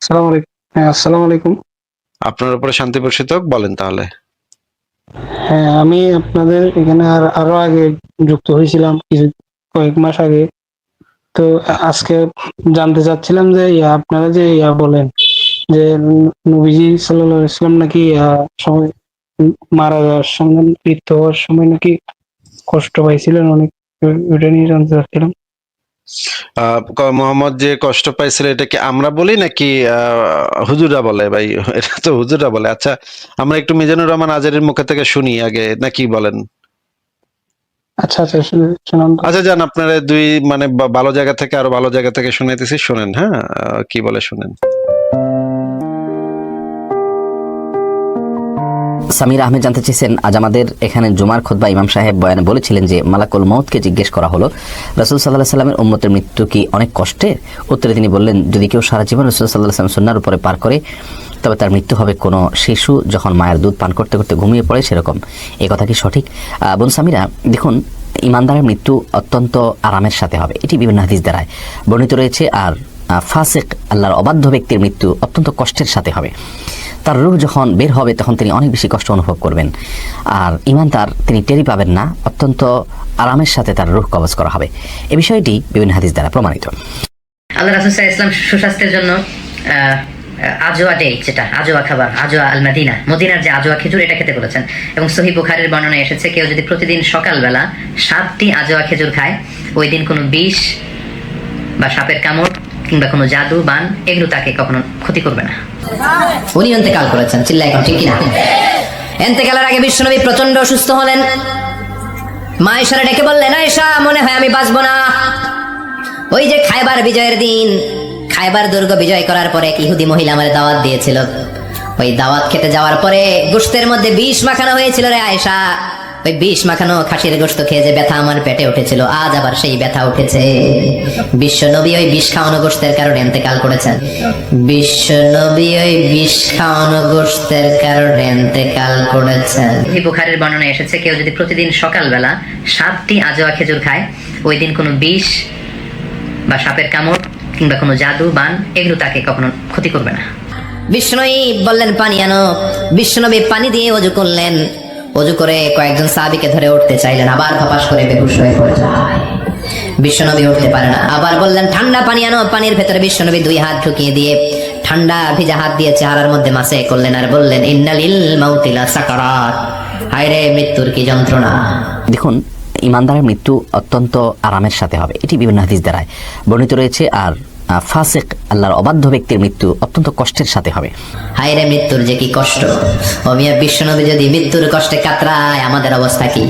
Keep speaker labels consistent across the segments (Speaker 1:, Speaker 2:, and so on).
Speaker 1: আসসালামু আলাইকুম। হ্যাঁ, আসসালামু আলাইকুম।
Speaker 2: আপনার উপরে শান্তি বর্ষিত হোক, বলেন তাহলে।
Speaker 1: হ্যাঁ, আমি আপনাদের এখানে আরো আগে যুক্ত হয়েছিলাম কয়েক মাস আগে। তো আজকে জানতে চাচ্ছিলাম যে আপনারা যে বলেন যে নবীজি সাল্লাল্লাহু আলাইহি ওয়াসাল্লাম নাকি সময় মারা যাওয়ার সময়, মৃত্যু হওয়ার সময় নাকি কষ্ট পাইছিলেন অনেক। ওটা নিয়ে জানতে চাচ্ছিলাম।
Speaker 2: মোহাম্মদ যে কষ্ট পাইছিল, এটা কি আমরা বলি নাকি হুজুরা বলে ভাই? এটা তো হুজুরা বলে। আচ্ছা, আমরা একটু মিজানুর রহমান আজারির মুখে থেকে শুনি আগে, নাকি বলেন?
Speaker 1: আচ্ছা আচ্ছা, শুনান তো।
Speaker 2: আচ্ছা, যান আপনারা দুই মানে ভালো জায়গা থেকে আরো ভালো জায়গা থেকে শুনাইতেছি, শুনেন। হ্যাঁ, কি বলে শুনেন।
Speaker 3: সামির আহমেদ জানতে চেয়েছেন, আজ আমাদের এখানে জুমার খুতবা ইমাম সাহেব বয়ানে বলেছিলেন যে মালাকুল মউতকে জিজ্ঞেস করা হলো রাসূল সাল্লাল্লাহু আলাইহি সাল্লামের উম্মতের মৃত্যু কি অনেক কষ্টের? উত্তরে তিনি বললেন, যদি কেউ সারা জীবন রাসূল সাল্লাল্লাহু আলাইহি সাল্লাম সুন্নাহর উপরে পার করে তবে তার মৃত্যু হবে কোনো শিশু যখন মায়ের দুধ পান করতে করতে ঘুমিয়ে পড়ে সেরকম। এই কথা কি সঠিক? বোন সামিরা, দেখুন, ইমানদারের মৃত্যু অত্যন্ত আরামের সাথে হবে, এটি বিভিন্ন হাদিস দ্বারায় বর্ণিত রয়েছে। আর ফাসিক, আল্লাহর অবাধ্য ব্যক্তির মৃত্যু অত্যন্ত কষ্টের সাথে হবে। তার রূহ যখন বের হবে তখন তিনি অনেক বেশি কষ্ট অনুভব করবেন। আর ইমানদার তিনি টেরি পাবেন না, অত্যন্ত আরামের সাথে তার রূহ কবজ করা হবে। এই বিষয়টি বিভিন্ন হাদিস দ্বারা প্রমাণিত।
Speaker 4: আল্লাহ রাসূল সাল্লাল্লাহু আলাইহি ওয়াসাল্লাম সুস্বাস্থ্যের জন্য আজওয়া ডে, যেটা আজওয়া খাবার, আজওয়া আল মাদিনা, মদিনার যে আজওয়া খেজুর, এটা খেতে বলেছেন। এবং সহিহ বুখারীর বর্ণনায় এসেছে, কেউ যদি প্রতিদিন সকালবেলা 7টি আজওয়া খেজুর খায়, ওই দিন কোনো বিষ বা সাপের কামড় কিংবা কোনো জাদু বান এগুলো তাকে কখনো ক্ষতি করবে না।
Speaker 5: উনি ইন্তেকাল করেছেন, চিল্লাই এখন ঠিক কিনা? ইন্তেকালের আগে বিশ্বনবী প্রচন্ড অসুস্থ হলেন। মা আয়েশারে ডেকে বললেন, আয়েশা, মনে হয় আমি বাঁচবো না। ওই যে খায়বার বিজয়ের দিন, খায়বার দুর্গ বিজয় করার পরে এক ইহুদি মহিলা আমার দাওয়াত দিয়েছিল। ওই দাওয়াত খেতে যাওয়ার পরে গোশতের মধ্যে বিষ মাখানো হয়েছিল রে আয়েশা। ওই বিষ মাখানো খাসির গোশত খেয়ে যে ব্যথা আমার পেটে উঠেছিল, আজ আবার সেই ব্যথা উঠেছে। বিশ্বনবী ওই বিষ খাওয়ানো গোশতের কারণে ইন্তেকাল করেছেন। বিশ্বনবী ওই বিষ খাওয়ানো গোশতের কারণে ইন্তেকাল করেছেন।
Speaker 4: সহিহ বুখারীর বর্ণনায় এসেছে, কেউ যদি প্রতিদিন সকালবেলা 7টি আজওয়া খেজুর খায়, ওই দিন কোনো বিষ বা সাপের কামড় কিংবা কোনো জাদু বান এগুলো তাকে কখনো ক্ষতি করবে না।
Speaker 5: বিষ্ণুই বললেন পানি আনো। বিষ্ণুনবী পানি দিয়ে অজু করলেন। অজু করে কয়েকজন সাহাবীকে ধরে উঠতে চাইলেন, আবার ফপাস করে বেহুশ হয়ে পড়ে যায়। বিশ্বনবী উঠতে পারে না। আবার বললেন ঠান্ডা পানি আনো। পানির ভেতরে বিশ্বনবী 2 হাত ঢুকিয়ে দিয়ে ঠান্ডা ভিজা হাত দিয়ে চেহারার মধ্যে মাসে করলেন আর বললেন, ইন্নালিল মাউতি লা সাকারাত, হায়রে মৃত্যুর কি যন্ত্রণা।
Speaker 3: দেখুন, ইমানদারের মৃত্যু অত্যন্ত আরামের সাথে হবে, এটি বিভিন্ন হাদিস দ্বারায় বর্ণিত রয়েছে। আর ফাসিক, আল্লাহর অবাধ্য ব্যক্তির মৃত্যু অত্যন্ত কষ্টের সাথে হবে।
Speaker 5: হায়রে মৃত্যুর যে কি কষ্ট। ও মিয়া, বিশ্বনবী যদি মৃত্যুর কষ্টে কাতরায়, আমাদের অবস্থা কি?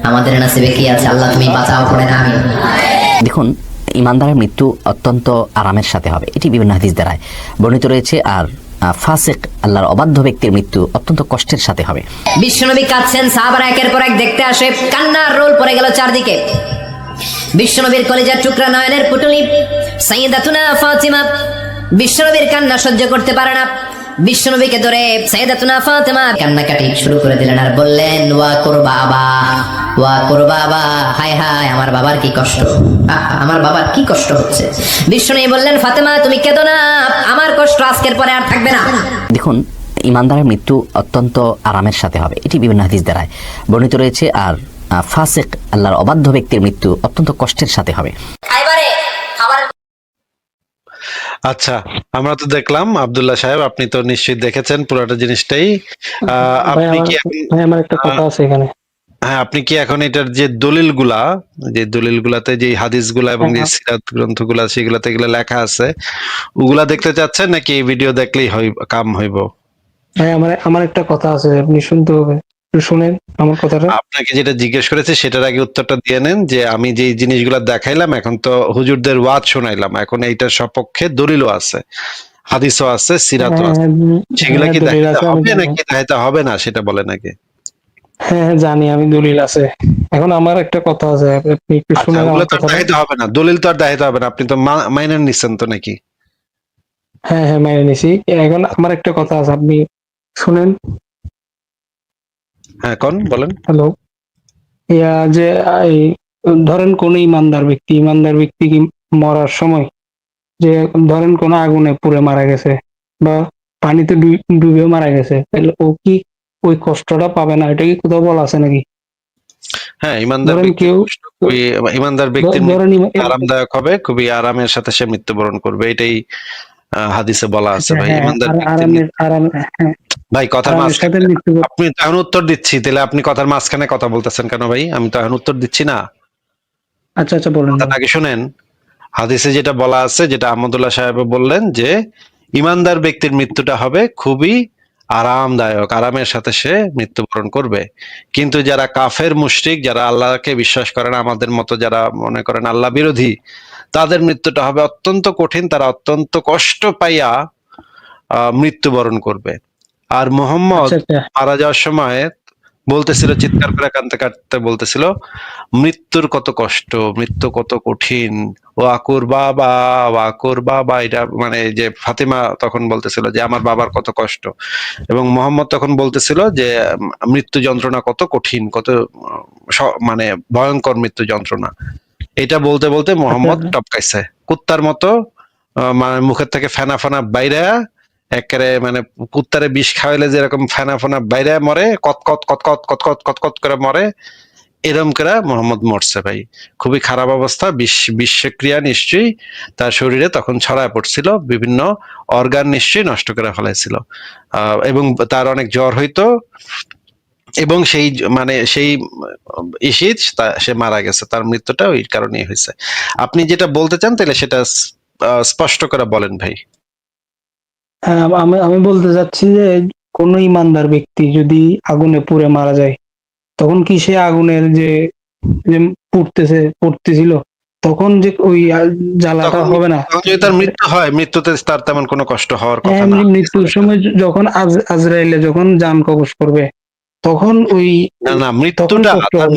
Speaker 5: আমাদের নসিবে কি আছে? আল্লাহ তুমি বাঁচাও করে না। আমি
Speaker 3: দেখুন, ইমানদারের মৃত্যু অত্যন্ত আরামের সাথে হবে, এটি বিভিন্ন হাদিস দ্বারায় বর্ণিত রয়েছে। আর ফাসিক, আল্লাহর অবাধ্য ব্যক্তির মৃত্যু অত্যন্ত কষ্টের সাথে হবে।
Speaker 5: বিশ্বনবী কাঁদছেন, সাহাবারা একের পর এক দেখতে আসে। কান্নার রোল পড়ে গেল চারদিকে। বিশ্বনবীর কলিজার টুকরা নয়নের পুটুলি সাইয়্যিদাতুনা ফাতিমা বিশ্বনবীর কান্না সহ্য করতে পারে না। বিশ্বনবীকে ধরে সাইয়্যিদাতুনা ফাতিমা কান্নাকাটি শুরু করে দিলেন আর বললেন, ওয়া কুরবাবা, ওয়া কুরবাবা, হায় হায়, আমার বাবার কি কষ্ট, আমার বাবার কি কষ্ট হচ্ছে। বিশ্বনবী বললেন, ফাতেমা তুমি কেঁদো না, আমার কষ্ট আজকের পরে আর থাকবে না।
Speaker 3: দেখুন, ইমানদারের মৃত্যু অত্যন্ত আরামের সাথে হবে, এটি বিভিন্ন হাদিস দ্বারায় বর্ণিত রয়েছে। আর ফাসিক, আল্লাহর অবাধ্য ব্যক্তির মৃত্যু অত্যন্ত কষ্টের সাথে হবে।
Speaker 2: আচ্ছা, আমরা তো দেখলাম আব্দুল্লাহ সাহেব, আপনি তো নিশ্চয়ই দেখেছেন পুরোটা জিনিসটাই।
Speaker 1: ভাই
Speaker 2: আপনি
Speaker 1: আমার
Speaker 2: কি
Speaker 1: ভাই আমার একটা কথা আছে এখানে।
Speaker 2: হ্যাঁ, আপনি কি এখন এটার যে দলিলগুলাতে যে হাদিসগুলা এবং যে সিরাত গ্রন্থগুলা সেগুলাতে এগুলা লেখা আছে, ওগুলা দেখতে চাচ্ছেন নাকি এই ভিডিও দেখলেই কাম হইব?
Speaker 1: ভাই আমার একটা কথা আছে, আপনি শুনতে হবে, একটু শুনেন আমার কথাটা।
Speaker 2: আপনাকে যেটা জিজ্ঞেস করেছে সেটার আগে উত্তরটা দিয়ে নেন, যে আমি যে জিনিসগুলা দেখাইলাম, এখন তো হুজুরদের ওয়াজ শোনাইলাম, এখন এইটার সপক্ষে দলিলও আছে, হাদিসও আছে, সিরাতও আছে। সেগুলা কি
Speaker 1: দলিল
Speaker 2: দেখাইতে
Speaker 1: আছে, আমি
Speaker 2: হবে
Speaker 1: জানি।
Speaker 2: নাকি দেখাইতে হবে না সেটা বলেন আগে।
Speaker 1: হ্যাঁ হ্যাঁ, জানি আমি, দলিল আছে। এখন আমার একটা কথা আছে, আপনি একটু
Speaker 2: আচ্ছা,
Speaker 1: শুনেন
Speaker 2: ওগুলো
Speaker 1: আমার
Speaker 2: তো আর
Speaker 1: কথাটা।
Speaker 2: দেখাইতে হবে না, দলিল তো আর দেখাইতে হবে না, আপনি তো মাইনে নিচ্ছেন তো নাকি?
Speaker 1: হ্যাঁ হ্যাঁ, মেনে নিছি। এখন আমার একটা কথা আছে, আপনি শুনেন।
Speaker 2: হ্যাঁ, বলেন।
Speaker 1: হ্যালো। যে এই ধরেন কোন ইমানদার ব্যক্তি কি মরার সময় যে ধরেন কোনো আগুনে পুড়ে মারা গেছে বা পানিতে ডুবে মারা গেছে, তাহলে ও কি ওই কষ্টটা পাবে না? এটা কি কোথাও বলা আছে নাকি?
Speaker 2: হ্যাঁ, ইমানদার
Speaker 1: ধরেন
Speaker 2: ব্যক্তির
Speaker 1: কেউ
Speaker 2: কষ্ট খুবই, ইমানদার ব্যক্তির
Speaker 1: ধরেন
Speaker 2: মৃত্যু আরামদায়ক হবে, খুবই আরামের সাথে সে মৃত্যুবরণ করবে, এটাই হাদিসে বলা আছে
Speaker 1: আচ্ছা,
Speaker 2: ভাই।
Speaker 1: হ্যাঁ,
Speaker 2: ইমানদার ব্যক্তির
Speaker 1: আরাম, হ্যাঁ,
Speaker 2: ভাই কথার
Speaker 1: আরামের সাথে
Speaker 2: মাঝখানে
Speaker 1: মৃত্যু।
Speaker 2: আপনি তো এখন উত্তর দিচ্ছি, তাহলে আপনি কথার মাঝখানে কথা বলতেছেন কেন ভাই? আমি তো এখন উত্তর দিচ্ছি না,
Speaker 1: আচ্ছা আচ্ছা, বলেন
Speaker 2: কথা নাকি শুনেন। হাদিসে যেটা বলা আছে, যেটা আহমদুল্লাহ সাহেব বললেন, যে ইমানদার ব্যক্তির মৃত্যুটা হবে খুবই আরামদায়ক, আরামের সাথে সে মৃত্যুবরণ করবে। কিন্তু যারা কাফের মুশরিক, যারা আল্লাহকে বিশ্বাস করে না, আমাদের মতো যারা মনে করেন আল্লাহ বিরোধী, তাদের মৃত্যুটা হবে অত্যন্ত কঠিন, তারা অত্যন্ত কষ্ট পাইয়া মৃত্যুবরণ করবে। আর মোহাম্মদ
Speaker 1: আচ্ছা আচ্ছা।
Speaker 2: মারা যাওয়ার সময় বলতেছিল, চিৎকার করে কাঁদতে কাঁদতে বলতেছিল, মৃত্যুর কত কষ্ট, মৃত্যু কত কঠিন, ওয়াকুর বাবা, ওয়াকুর বাবা। এটা মানে যে ফাতিমা তখন বলতেছিল যে আমার বাবার কত কষ্ট, এবং মোহাম্মদ তখন বলতেছিল যে মৃত্যু যন্ত্রণা কত কঠিন, কত মানে ভয়ঙ্কর মৃত্যু যন্ত্রণা। এটা বলতে বলতে মোহাম্মদ
Speaker 1: আচ্ছা,
Speaker 2: টপকাইছে কুত্তার মতো, মানে মুখের থেকে ফেনা ফেনা বাইরে, একেবারে মানে কুত্তারে বিষ খাওয়াইলে যেরকম ফেনা ফেনা বাইরে মরে, কত কত কত কত কত কত কত কত করে মরে, এরম করে মোহাম্মদ মরছে ভাই। খুবই খারাপ অবস্থা, বিষক্রিয়া নিশ্চয়ই তার শরীরে তখন ছড়ায় পড়ছিল, বিভিন্ন অর্গান নিশ্চয়ই নষ্ট করে ফেলাইছিল, এবং তার অনেক জ্বর হইতো, এবং সেই মানে সেই ইসিজ সে মারা গেছে, তার মৃত্যুটা ওই কারণেই হয়েছে। আপনি যেটা বলতে চান তাহলে সেটা স্পষ্ট করে বলেন ভাই।
Speaker 1: হ্যাঁ, আমি আমি বলতে চাচ্ছি যে কোনো ইমানদার ব্যক্তি যদি আগুনে পুড়ে মারা যায়, তখন কি সে আগুনের যে যে পড়তেছিল, তখন যে ওই জ্বালাটা
Speaker 2: তখন
Speaker 1: হবে না?
Speaker 2: তখন যদি তার মৃত্যু হয়, মৃত্যুতে তার তেমন কোনো কষ্ট হওয়ার কথা না।
Speaker 1: এমনি মৃত্যুর সময় যখন আজরাইলে যখন জান কবজ করবে, তখন ওই
Speaker 2: না না,
Speaker 1: তখন
Speaker 2: মৃত্যুটা,
Speaker 1: কষ্ট
Speaker 2: তার
Speaker 1: হবে।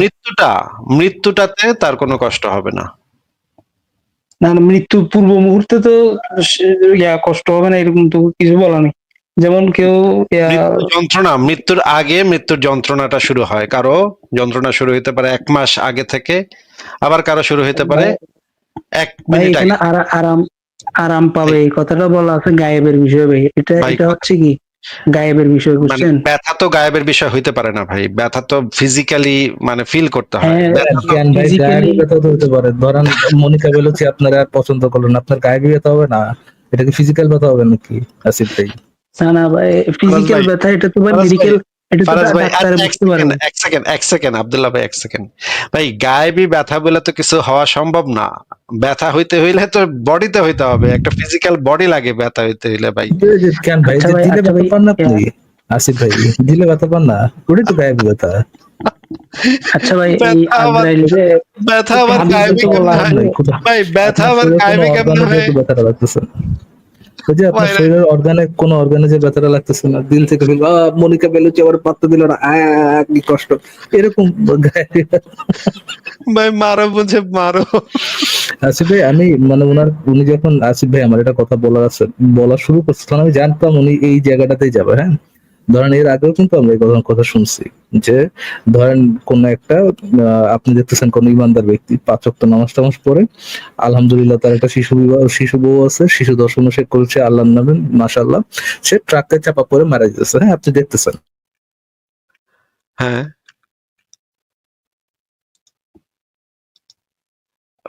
Speaker 2: মৃত্যুটাতে তার কোনো কষ্ট হবে না।
Speaker 1: না না, মৃত্যুর পূর্ব মুহূর্তে তো কষ্ট হবে না, এরকম তো কিছু বলা নেই। যেমন কেউ
Speaker 2: মৃত্যু যন্ত্রণা, মৃত্যুর আগে মৃত্যুর যন্ত্রণাটা শুরু হয়, কারো যন্ত্রণা শুরু হতে পারে 1 মাস আগে থেকে, আবার কারো শুরু হতে পারে 1
Speaker 1: ভাই
Speaker 2: মিনিট
Speaker 1: এখানে
Speaker 2: আগে।
Speaker 1: আরাম আরাম পাবে,
Speaker 2: ভাই
Speaker 1: এই কথাটা বলা আছে গায়েবের বিষয় ভাই। এটা
Speaker 2: ভাই,
Speaker 1: এটা হচ্ছে কি গায়েবের বিষয়,
Speaker 2: মানে
Speaker 1: বুঝছেন?
Speaker 2: ব্যথা তো গায়েবের বিষয় হইতে পারে না ভাই, ব্যথা তো ফিজিক্যালি মানে ফিল করতে হয়,
Speaker 1: হ্যাঁ,
Speaker 2: ব্যথা তো
Speaker 6: জ্ঞান ভাই,
Speaker 1: ফিজিক্যালি।
Speaker 6: গায়েবী ব্যথা তো হতে পারে। ধরেন মনিকা বেলুচি আপনারা পছন্দ করলেন, আপনার গায়েবী ব্যথা হবে না? এটা কি ফিজিক্যাল ব্যথা হবে নাকি আসিফ ভাই?
Speaker 1: না না ভাই,
Speaker 2: ফারাজ
Speaker 1: ফিজিক্যাল
Speaker 2: ভাই,
Speaker 1: ব্যথা এটা তো ভাই
Speaker 2: ফারাজ ভাই,
Speaker 1: মেডিকেল, এটা তো
Speaker 2: ফারাজ ভাই,
Speaker 1: ডাক্তারে
Speaker 2: এক
Speaker 1: বুঝতে
Speaker 2: সেকেন্ড,
Speaker 1: পারবে।
Speaker 2: এক সেকেন্ড আব্দুল্লাহ ভাই, 1 সেকেন্ড ভাই। গায়েবী ব্যথা বলে তো কিছু হওয়া সম্ভব না। ব্যথা হইতে হইলে তো বডিতে হইতে হবে, একটা ফিজিক্যাল বডি লাগে ব্যথা হইতে হইলে ভাই।
Speaker 6: কেন ভাই,
Speaker 1: আচ্ছা
Speaker 6: যে
Speaker 1: ভাই,
Speaker 6: দিলে
Speaker 1: আচ্ছা
Speaker 6: ব্যথা
Speaker 1: ভাই,
Speaker 6: পান না আপনি? আসিফ ভাই, দিলে ব্যথা পান না? ওটাই তো গায়েবী ব্যথা।
Speaker 1: আচ্ছা ভাই, এই
Speaker 2: ব্যথা আবার
Speaker 1: আজরাইলে
Speaker 2: ব্যথা আবার
Speaker 1: হাদিসে
Speaker 2: গায়েবী
Speaker 1: তো বলা
Speaker 2: কেমনে হয়
Speaker 1: আছে।
Speaker 2: ভাই? ব্যথা
Speaker 6: আপনার
Speaker 2: আবার
Speaker 6: শরীরের কোনো
Speaker 2: গায়েবী কেমনে
Speaker 6: অর্গানে
Speaker 2: হয়
Speaker 6: যেহেতু ব্যথাটা লাগতেছে, ওই যে আপনার
Speaker 2: ভাই?
Speaker 6: শরীরের অর্গানে, কোন অর্গানে যে ব্যথাটা লাগতেছে না, দিল থেকে ফিল, মনিকা বেলুচি আবার পাত্তা দিল না, কি কষ্ট, এরকম গায়েবী ব্যথা।
Speaker 2: ভাই মারো, বুঝে মারো।
Speaker 6: আসিফ ভাই, আমি মানে উনি যখন, আসিফ ভাই আমার এটা কথা বলা শুরু করছে, তখন আমি জানতাম উনি এই জায়গাটাতেই যাবে। হ্যাঁ, ধরেন এর আগেও কিন্তু আমরা এই কথা শুনছি যে ধরেন কোন একটা আপনি দেখতেছেন কোন ইমানদার ব্যক্তি 5 ওয়াক্ত নামাজ টামাজ পড়ে, আলহামদুলিল্লাহ তার একটা শিশু বউ আছে, শিশু দর্শনও সে করছে আল্লাহর নামে, মাশাআল্লাহ, সে ট্রাকে চাপা পড়ে মারা যেতেছে। হ্যাঁ, আপনি দেখতেছেন।
Speaker 2: হ্যাঁ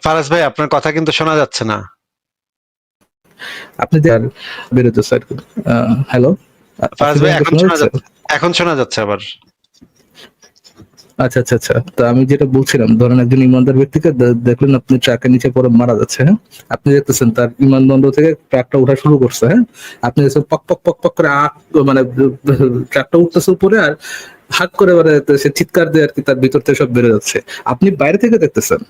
Speaker 2: ফারাজ ভাই, আপনার কথা কিন্তু শোনা যাচ্ছে না।
Speaker 6: আপনি বেরোতেছে আর কি। হ্যালো,
Speaker 2: ফারাজ ভাই, এখন
Speaker 6: শোনা
Speaker 2: শোনা
Speaker 6: যাচ্ছে?
Speaker 2: যাচ্ছে, এখন শোনা যাচ্ছে আবার।
Speaker 6: আচ্ছা আচ্ছা আচ্ছা, তো আমি যেটা বলছিলাম, ধরেন একজন ইমানদার ব্যক্তিকে দেখলেন আপনি ট্রাকের নিচে পড়ে মারা যাচ্ছে। হ্যাঁ, আপনি দেখতেছেন তার ইমানদণ্ড থেকে ট্রাকটা ওঠা শুরু করছে। হ্যাঁ, আপনি দেখছেন পক পক পক পক করে মানে ট্রাকটা উঠতেছে উপরে, আর হাত করে মানে সে চিৎকার দিয়ে আর কি, তার ভিতর থেকে সব বেড়ে যাচ্ছে। আপনি বাইরে থেকে দেখতেছেন,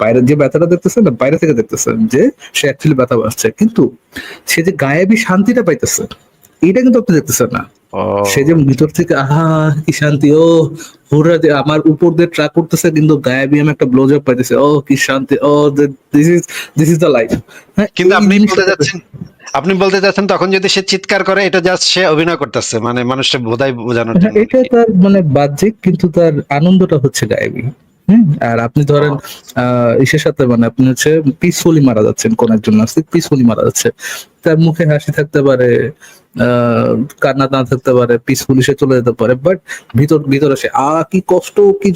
Speaker 6: বাইরে যে ব্যথাটা দেখতেছেন না, বাইরে থেকে দেখতেছেন যে সে অ্যাকচুয়ালি ব্যথা পাচ্ছে, কিন্তু সে যে গায়েবী শান্তিটা পাইতেছে, এটা কিন্তু আপনি দেখতেছেন না।
Speaker 2: ও
Speaker 6: সে যে ভিতর থেকে আহা কি শান্তি, ও হুররা যে আমার উপর দিয়ে ট্রাক করতেছে, কিন্তু গায়েবী আমি একটা ব্লো জব পাইতেছে, ও কি শান্তি, ও দিস ইজ দ্য লাইফ। হ্যাঁ,
Speaker 2: কিন্তু
Speaker 6: এই
Speaker 2: আপনি
Speaker 6: জিনিসটা
Speaker 2: আপনি বলতে চাচ্ছেন তখন যদি সে চিৎকার করে, এটা জাস্ট সে অভিনয় করতেছে, মানে মানুষকে বোঝানোর জন্য।
Speaker 6: এটা তার মানে বাহ্যিক, কিন্তু তার আনন্দটা হচ্ছে গায়েবী। আর আপনি ধরেন ইসের সাথে মানে আপনি হচ্ছে পিসফুলি মারা যাচ্ছেন, কোন একজন নাস্তিক পিসফুলি মারা যাচ্ছে, তার মুখে হাসি থাকতে পারে, কান্না না থাকতে পারে, পিসফুলি সে চলে যেতে পারে, বাট ভিতরে সে কি কষ্ট, কি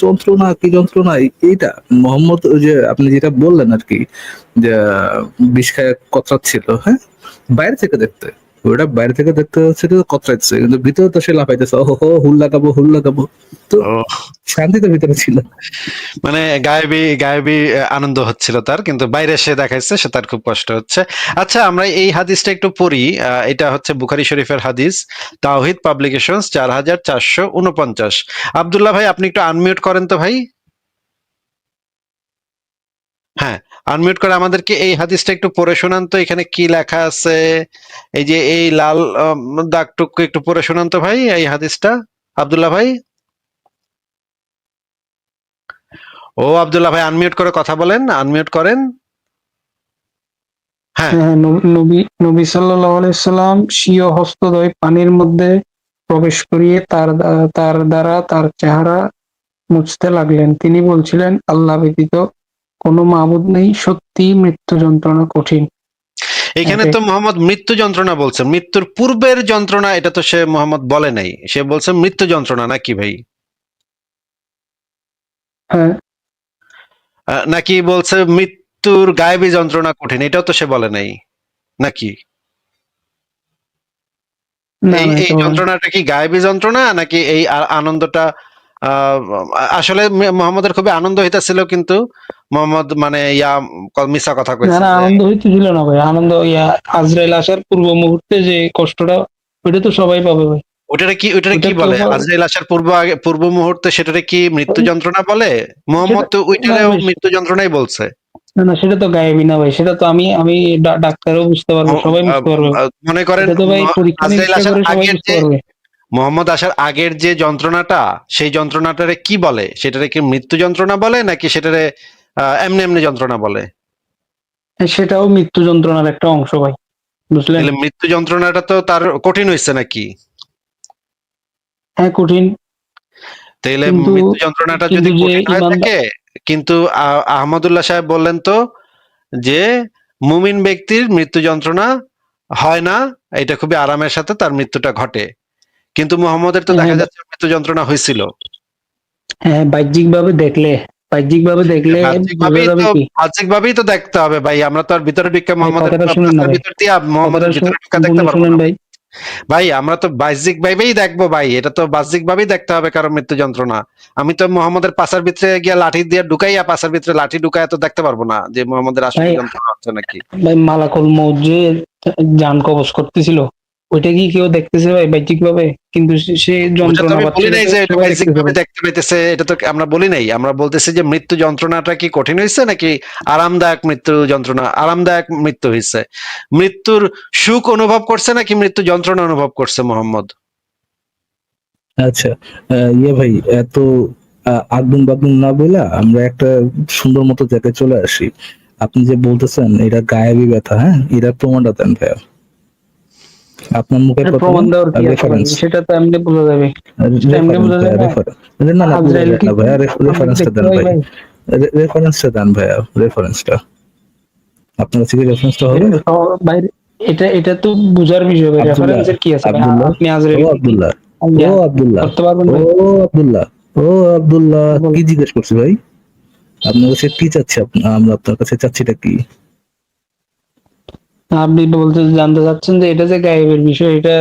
Speaker 6: যন্ত্রণা এইটা মোহাম্মদ ওই যে আপনি যেটা বললেন আর কি, যে বিষ খায় কতরাচ্ছিল, হ্যাঁ, বাইরে থেকে দেখতে ওটা বাইরে থেকে দেখতে হচ্ছে কতরাচ্ছে, কিন্তু ভিতরে তো সে লাফাইতেছে, ওহো হুল লাগাবো তো শান্তি তো ভিতরে ছিল।
Speaker 2: মানে গায়েবী আনন্দ হচ্ছিল তার, কিন্তু বাইরে সে দেখাইছে সে তার খুব কষ্ট হচ্ছে। আচ্ছা, আমরা এই হাদিসটা একটু পড়ি। এটা হচ্ছে বুখারী শরীফের হাদিস, তাওহীদ পাবলিকেশনস 4449। আব্দুল্লাহ ভাই, আপনি একটু আনমিউট করেন তো ভাই। হ্যাঁ, আনমিউট করে আমাদেরকে এই হাদিসটা একটু পড়ে শোনান তো, এখানে কি লেখা আছে। এই যে এই লাল দাগটুকু একটু পড়ে শোনান তো ভাই, এই হাদিসটা আব্দুল্লাহ ভাই। ও আব্দুল্লাহ ভাই, আনমিউট করে কথা বলেন, আনমিউট করেন। হ্যাঁ,
Speaker 1: হ্যাঁ, নবী সাল্লাল্লাহু আলাইহি সাল্লাম স্বীয় হস্তদ্বয় পানির মধ্যে প্রবেশ করিয়ে তার দ্বারা তার চেহারা মুছতে লাগলেন। তিনি বলছিলেন, আল্লাহ ব্যতীত কোনো মাবুদ নেই, সত্যি মৃত্যু যন্ত্রণা কঠিন।
Speaker 2: এখানে তো মোহাম্মদ মৃত্যু যন্ত্রণা বলছে, মৃত্যুর পূর্বের যন্ত্রণা এটা তো সে মোহাম্মদ বলে নাই, সে বলছে মৃত্যু যন্ত্রণা, নাকি ভাই?
Speaker 1: হ্যাঁ,
Speaker 2: নাকি বলছে মৃত্যুর গায়েবী যন্ত্রণা কঠিন, এটাও তো সে বলে নাই, নাকি?
Speaker 1: না
Speaker 2: এই
Speaker 1: না,
Speaker 2: এই
Speaker 1: এটা বলেন।
Speaker 2: যন্ত্রণাটা কি গায়েবী যন্ত্রণা, নাকি এই আনন্দটা আসলে মোহাম্মদের খুবই আনন্দ হইতাছিল, কিন্তু মোহাম্মদ মানে মিছা কথা
Speaker 1: না
Speaker 2: কইছে
Speaker 1: না,
Speaker 2: যে
Speaker 1: আনন্দ হইতেছিল না ভাই, আনন্দ আজরাইল আসার পূর্ব মুহূর্তে যে কষ্টটা, ওইটা তো সবাই পাবে ভাই।
Speaker 2: ওটারে কি
Speaker 1: ওইটা
Speaker 2: বলে?
Speaker 1: কেউ
Speaker 2: আজরাইল আসার পূর্ব মুহূর্তে সেটারে কি মৃত্যু যন্ত্রণা বলে? মোহাম্মদ তো
Speaker 1: না
Speaker 2: ওইটারেও
Speaker 1: ভাই,
Speaker 2: মৃত্যু যন্ত্রণাই বলছে।
Speaker 1: না সেটা তো গায়েবী না ভাই, সেটা তো আমি ডাক্তারও বুঝতে পারবো, সবাই বুঝতে পারবে।
Speaker 2: মনে করেন
Speaker 1: এটা তো ভাই পরীক্ষা
Speaker 2: আজরাইল
Speaker 1: নিরীক্ষা
Speaker 2: আসার
Speaker 1: করে সবাই
Speaker 2: আগের
Speaker 1: বুঝতে
Speaker 2: যে
Speaker 1: পারবে।
Speaker 2: মোহাম্মদ আসার আগের যে যন্ত্রণাটা, সেই যন্ত্রণাটারে কি বলে? সেটারে কি মৃত্যু যন্ত্রণা বলে, নাকি সেটারে এমনি এমনি যন্ত্রণা বলে?
Speaker 1: সেটাও মৃত্যু যন্ত্রণার একটা অংশ ভাই, বুঝলেন?
Speaker 2: তাহলে মৃত্যু যন্ত্রণাটা তো তার কঠিন হয়েছে নাকি?
Speaker 1: হ্যাঁ, কঠিন।
Speaker 2: তাহলে
Speaker 1: কিন্তু
Speaker 2: মৃত্যু যন্ত্রণাটা যদি
Speaker 1: যে
Speaker 2: কঠিন হয়ে থাকে, কিন্তু আহমদুল্লাহ সাহেব বললেন তো যে মুমিন ব্যক্তির মৃত্যু যন্ত্রণা হয় না, এটা খুবই আরামের সাথে তার মৃত্যুটা ঘটে। কিন্তু মুহাম্মদের তো দেখা যাচ্ছে মৃত্যু যন্ত্রণা হয়েছিল।
Speaker 1: হ্যাঁ, বাহ্যিকভাবে দেখলে বোঝা যাবে কি?
Speaker 2: বাহ্যিকভাবেই তো দেখতে হবে ভাই, আমরা তো আর ভিতরে ঢুকে
Speaker 1: ভাই,
Speaker 2: মোহাম্মদের
Speaker 1: কথাটা শুনেন না
Speaker 2: পাশার
Speaker 1: ভাই,
Speaker 2: ভিতর দিয়ে মোহাম্মদের ভিতরে ঢুকে দেখতে
Speaker 1: সম্পূর্ণ
Speaker 2: পারবো
Speaker 1: শুনেন
Speaker 2: না
Speaker 1: ভাই।
Speaker 2: ভাই। আমরা তো বাহ্যিক ভাবেই দেখবো ভাই, এটা তো বাহ্যিক ভাবেই দেখতে হবে কারণ মৃত্যু যন্ত্রণা। আমি তো মোহাম্মদের পাশার ভিতরে গিয়া লাঠি দিয়ে ঢুকাইয়া, পাশার ভিতরে লাঠি ঢুকাইয়া তো দেখতে পারবো না যে মোহাম্মদের আসলে
Speaker 1: ভাই
Speaker 2: যন্ত্রণা হচ্ছে নাকি।
Speaker 1: ভাই, মালাকুল মউত যে জান কবজ করতেছিল, ওইটা কি কেউ দেখতেছে ভাই বাহ্যিক ভাবে? কিন্তু সে
Speaker 2: ওটা তো
Speaker 1: যন্ত্রণা
Speaker 2: আমি
Speaker 1: পাচ্ছে,
Speaker 2: বলি নাই
Speaker 1: এটা
Speaker 2: যে
Speaker 1: তো
Speaker 2: এটা
Speaker 1: সবাই
Speaker 2: বাহ্যিক
Speaker 1: দেখতেছে
Speaker 2: ভাবে
Speaker 1: ভাই।
Speaker 2: দেখতে পাইতেছে, এটা তো আমরা বলি নাই। আমরা বলতেছি যে মৃত্যু যন্ত্রণাটা কি কঠিন হয়েছে, নাকি আরামদায়ক মৃত্যু যন্ত্রণা, আরামদায়ক মৃত্যু হয়েছে। মৃত্যুর সুখ অনুভব করছে নাকি মৃত্যু যন্ত্রণা অনুভব করছে মোহাম্মদ?
Speaker 6: আচ্ছা, ভাই, এত আগডুম বাগডুম না বইলা আমরা একটা সুন্দর মতো জায়গায় চলে আসি। আপনি যে বলতেছেন এটা গায়েবী ব্যথা, হ্যাঁ, এটা প্রমাণটা দেন ভাইয়া। আপনার মুখের কথা
Speaker 1: প্রমাণ দেওয়ার কি আছে ভাই?
Speaker 6: রেফারেন্স,
Speaker 1: সেটা তো এমনি বোঝা যাবে, সেটা এমনি বোঝা যায় না।
Speaker 6: না না বোঝা
Speaker 1: আজরাইল
Speaker 6: যায়
Speaker 1: কি
Speaker 6: না ভাইয়া,
Speaker 1: আমরা কি
Speaker 6: রেফারেন্সটা
Speaker 1: দেখতে
Speaker 6: দেন
Speaker 1: পাই
Speaker 6: ভাই,
Speaker 1: ভাই?
Speaker 6: রেফারেন্সটা দেন ভাইয়া, রেফারেন্সটা আপনার কাছে কি রেফারেন্সটা হবে?
Speaker 1: ভাই, এটা তো বুঝার বিষয় ভাই,
Speaker 6: আব্দুল্লাহ,
Speaker 1: রেফারেন্সের কি আছে ভাই?
Speaker 6: আব্দুল্লাহ,
Speaker 1: আপনি
Speaker 6: ও
Speaker 1: আজরাইল
Speaker 6: আব্দুল্লাহ, ও আব্দুল্লাহ,
Speaker 1: করতে পারবেন
Speaker 6: ও
Speaker 1: ভাই?
Speaker 6: আব্দুল্লাহ, ও আব্দুল্লাহ,
Speaker 1: বলেন।
Speaker 6: কি জিজ্ঞেস করছি ভাই? আপনার কাছে কি চাচ্ছি? আমরা আপনার কাছে চাচ্ছিটা কি?
Speaker 1: আপনি জানতে চাচ্ছেন যে এটা যে গায়েবের বিষয়, এটা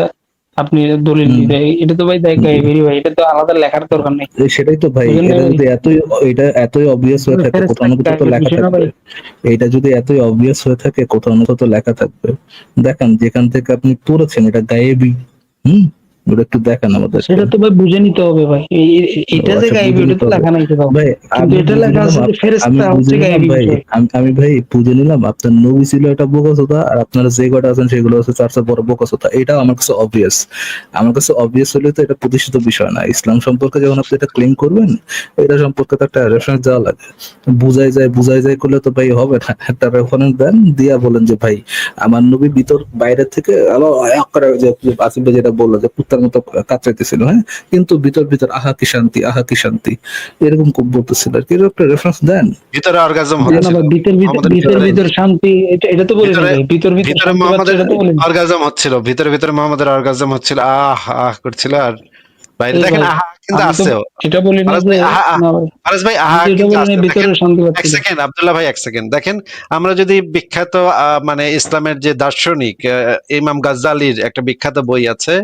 Speaker 1: আপনি দলিল দিতে, এটা তো ভাই গায়েবেরই ভাই, এটা তো আলাদা লেখার দরকার নেই,
Speaker 6: সেটাই তো ভাই,
Speaker 1: বুঝেন না
Speaker 6: এটা
Speaker 1: ভাই?
Speaker 6: যদি এতই অবভিয়াস হয়ে থাকে, কোথাও না কোথাও তো
Speaker 1: গায়েবের
Speaker 6: লেখা
Speaker 1: বিষয় না
Speaker 6: থাকবে।
Speaker 1: ভাই।
Speaker 6: এটা যদি এতই অবভিয়াস হয়ে থাকে, কোথাও না কোথাও তো লেখা থাকবে। দেখেন যেখান থেকে আপনি পড়েছেন এটা গায়েবী, ওটা একটু দেখেন আমাদের।
Speaker 1: সেটা তো ভাই বুঝে নিতে হবে ভাই, এটা যে
Speaker 6: আচ্ছা,
Speaker 1: গায়েবী
Speaker 6: বুঝে
Speaker 1: ওটা
Speaker 6: নিতে
Speaker 1: তো
Speaker 6: হবে
Speaker 1: লেখা নাই কোথাও,
Speaker 6: ভাই।
Speaker 1: কিন্তু
Speaker 6: আমি
Speaker 1: এটা
Speaker 6: বুঝে
Speaker 1: লেখা
Speaker 6: নিলাম
Speaker 1: আছে যে
Speaker 6: আমি
Speaker 1: ফেরেশতা
Speaker 6: বুঝে
Speaker 1: হচ্ছে
Speaker 6: নিলাম
Speaker 1: গায়েবী
Speaker 6: ভাই,
Speaker 1: বিষয়।
Speaker 6: আমি ভাই বুঝে নিলাম আপনার নবী ছিল এটা বোকাচোদা, আর আপনারা যে কটা আছেন সেগুলো হচ্ছে চার চার বড় বোকাচোদা। এটাও আমার কাছে অবভিয়াস। আমার কাছে অবভিয়াস হলে তো এটা প্রতিষ্ঠিত বিষয় না। ইসলাম সম্পর্কে যখন আপনি এটা ক্লেম করবেন, এটা সম্পর্কে তো একটা রেফারেন্স দেওয়া লাগে। বুঝাই যায় করলে তো ভাই হবে না। একটা রেফারেন্স দেন, দিয়া বলেন যে ভাই আমার নবী ভিতর বাইরে থেকে আবার যে আসিফ ভাই যেটা বললো যে কুত্তা বাচ্চার মতো কাতরাইতেছিল, হ্যাঁ, কিন্তু ভিতর ভিতর আহা কি শান্তি, আহা কি শান্তি, এরকম খুব বলতেছিল আর কি। এরকম একটা রেফারেন্স দেন।
Speaker 2: ভিতরে অর্গাজম
Speaker 1: না
Speaker 2: হচ্ছিল
Speaker 1: ভাই, ভিতর ভিতর
Speaker 2: মোহাম্মদের
Speaker 1: ভিতর
Speaker 2: ভিতরে,
Speaker 1: ভিতর শান্তি, এটা তো বলিনি
Speaker 2: ভিতরে
Speaker 1: ভাই, ভিতর ভিতর
Speaker 2: ভিতরে
Speaker 1: শান্তি পাচ্ছে
Speaker 2: মোহাম্মদের
Speaker 1: এটা তো বলিনি।
Speaker 2: অর্গাজম হচ্ছিল, ভিতরে ভিতরে মোহাম্মদের অর্গাজম হচ্ছিল, আহ আহ করছিল। আর বাইরে
Speaker 1: এই
Speaker 2: দেখেন
Speaker 1: ভাই,
Speaker 2: আহা কিন্তু
Speaker 1: আমি তো
Speaker 2: আছেও।
Speaker 1: এটা বলিনি
Speaker 2: ফারাজ
Speaker 1: যে,
Speaker 2: ভাই আহা
Speaker 1: না ভাই,
Speaker 2: ফারাজ ভাই
Speaker 1: আমি
Speaker 2: আহা
Speaker 1: তো এটা
Speaker 2: কিন্তু
Speaker 1: বলিনি
Speaker 2: আছে
Speaker 1: ভিতরে
Speaker 2: দেখেন।
Speaker 1: শান্তি
Speaker 2: এক
Speaker 1: পাচ্ছিল।
Speaker 2: সেকেন্ড আব্দুল্লাহ ভাই, এক সেকেন্ড দেখেন। আমরা যদি বিখ্যাত মানে ইসলামের যে দার্শনিক ইমাম গাজ্জালির একটা বিখ্যাত বই আছে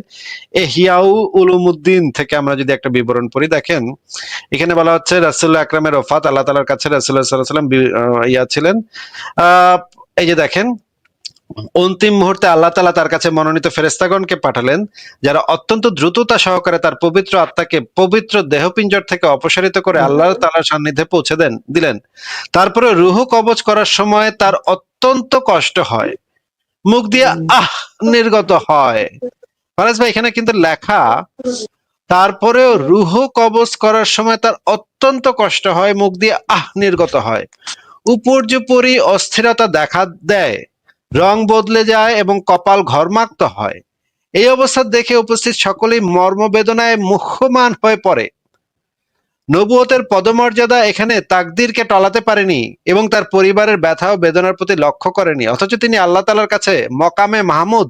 Speaker 2: ইহইয়াউ উলুমুদ্দিন থেকে আমরা যদি একটা বিবরণ পড়ি, দেখেন এখানে বলা হচ্ছে রাসূলুল্লাহ আকরামের ওফাত, আল্লাহ তাআলার কাছে রাসূলুল্লাহ সাল্লাল্লাহু আলাইহি ওয়াসাল্লাম ইয়া ছিলেন। এই যে দেখেন, অন্তিম মুহূর্তে আল্লাহ তাআলা তার কাছে মনোনীত ফেরেশতাগণকে পাঠালেন, যারা অত্যন্ত দ্রুততা সহকারে তার পবিত্র আত্মাকে পবিত্র দেহপিঞ্জর থেকে অপসারিত করে আল্লাহ তাআলার সান্নিধ্যে পৌঁছে দিলেন। তারপরে রূহ কবজ করার সময় তার অত্যন্ত কষ্ট হয়, মুখ দিয়ে আহ নির্গত হয়। ফারাজ ভাই এখানে কিন্তু লেখা, তারপরেও রূহ কবজ করার সময় তার অত্যন্ত কষ্ট হয়, মুখ দিয়ে আহ নির্গত হয়, উপর্যুপরি অস্থিরতা দেখা দেয়, রং বদলে যায় এবং কপাল ঘর্মাক্ত হয়। এই অবস্থা দেখে উপস্থিত সকলেই মর্মবেদনায় মুহ্যমান হয়ে পড়ে। নবুয়তের পদমর্যাদা এখানে তাকদীরকে টলাতে পারেনি এবং তার পরিবারের ব্যথা ও বেদনার প্রতি লক্ষ্য করেনি, অথচ তিনি আল্লাহ তাআলার কাছে মকামে মাহমুদ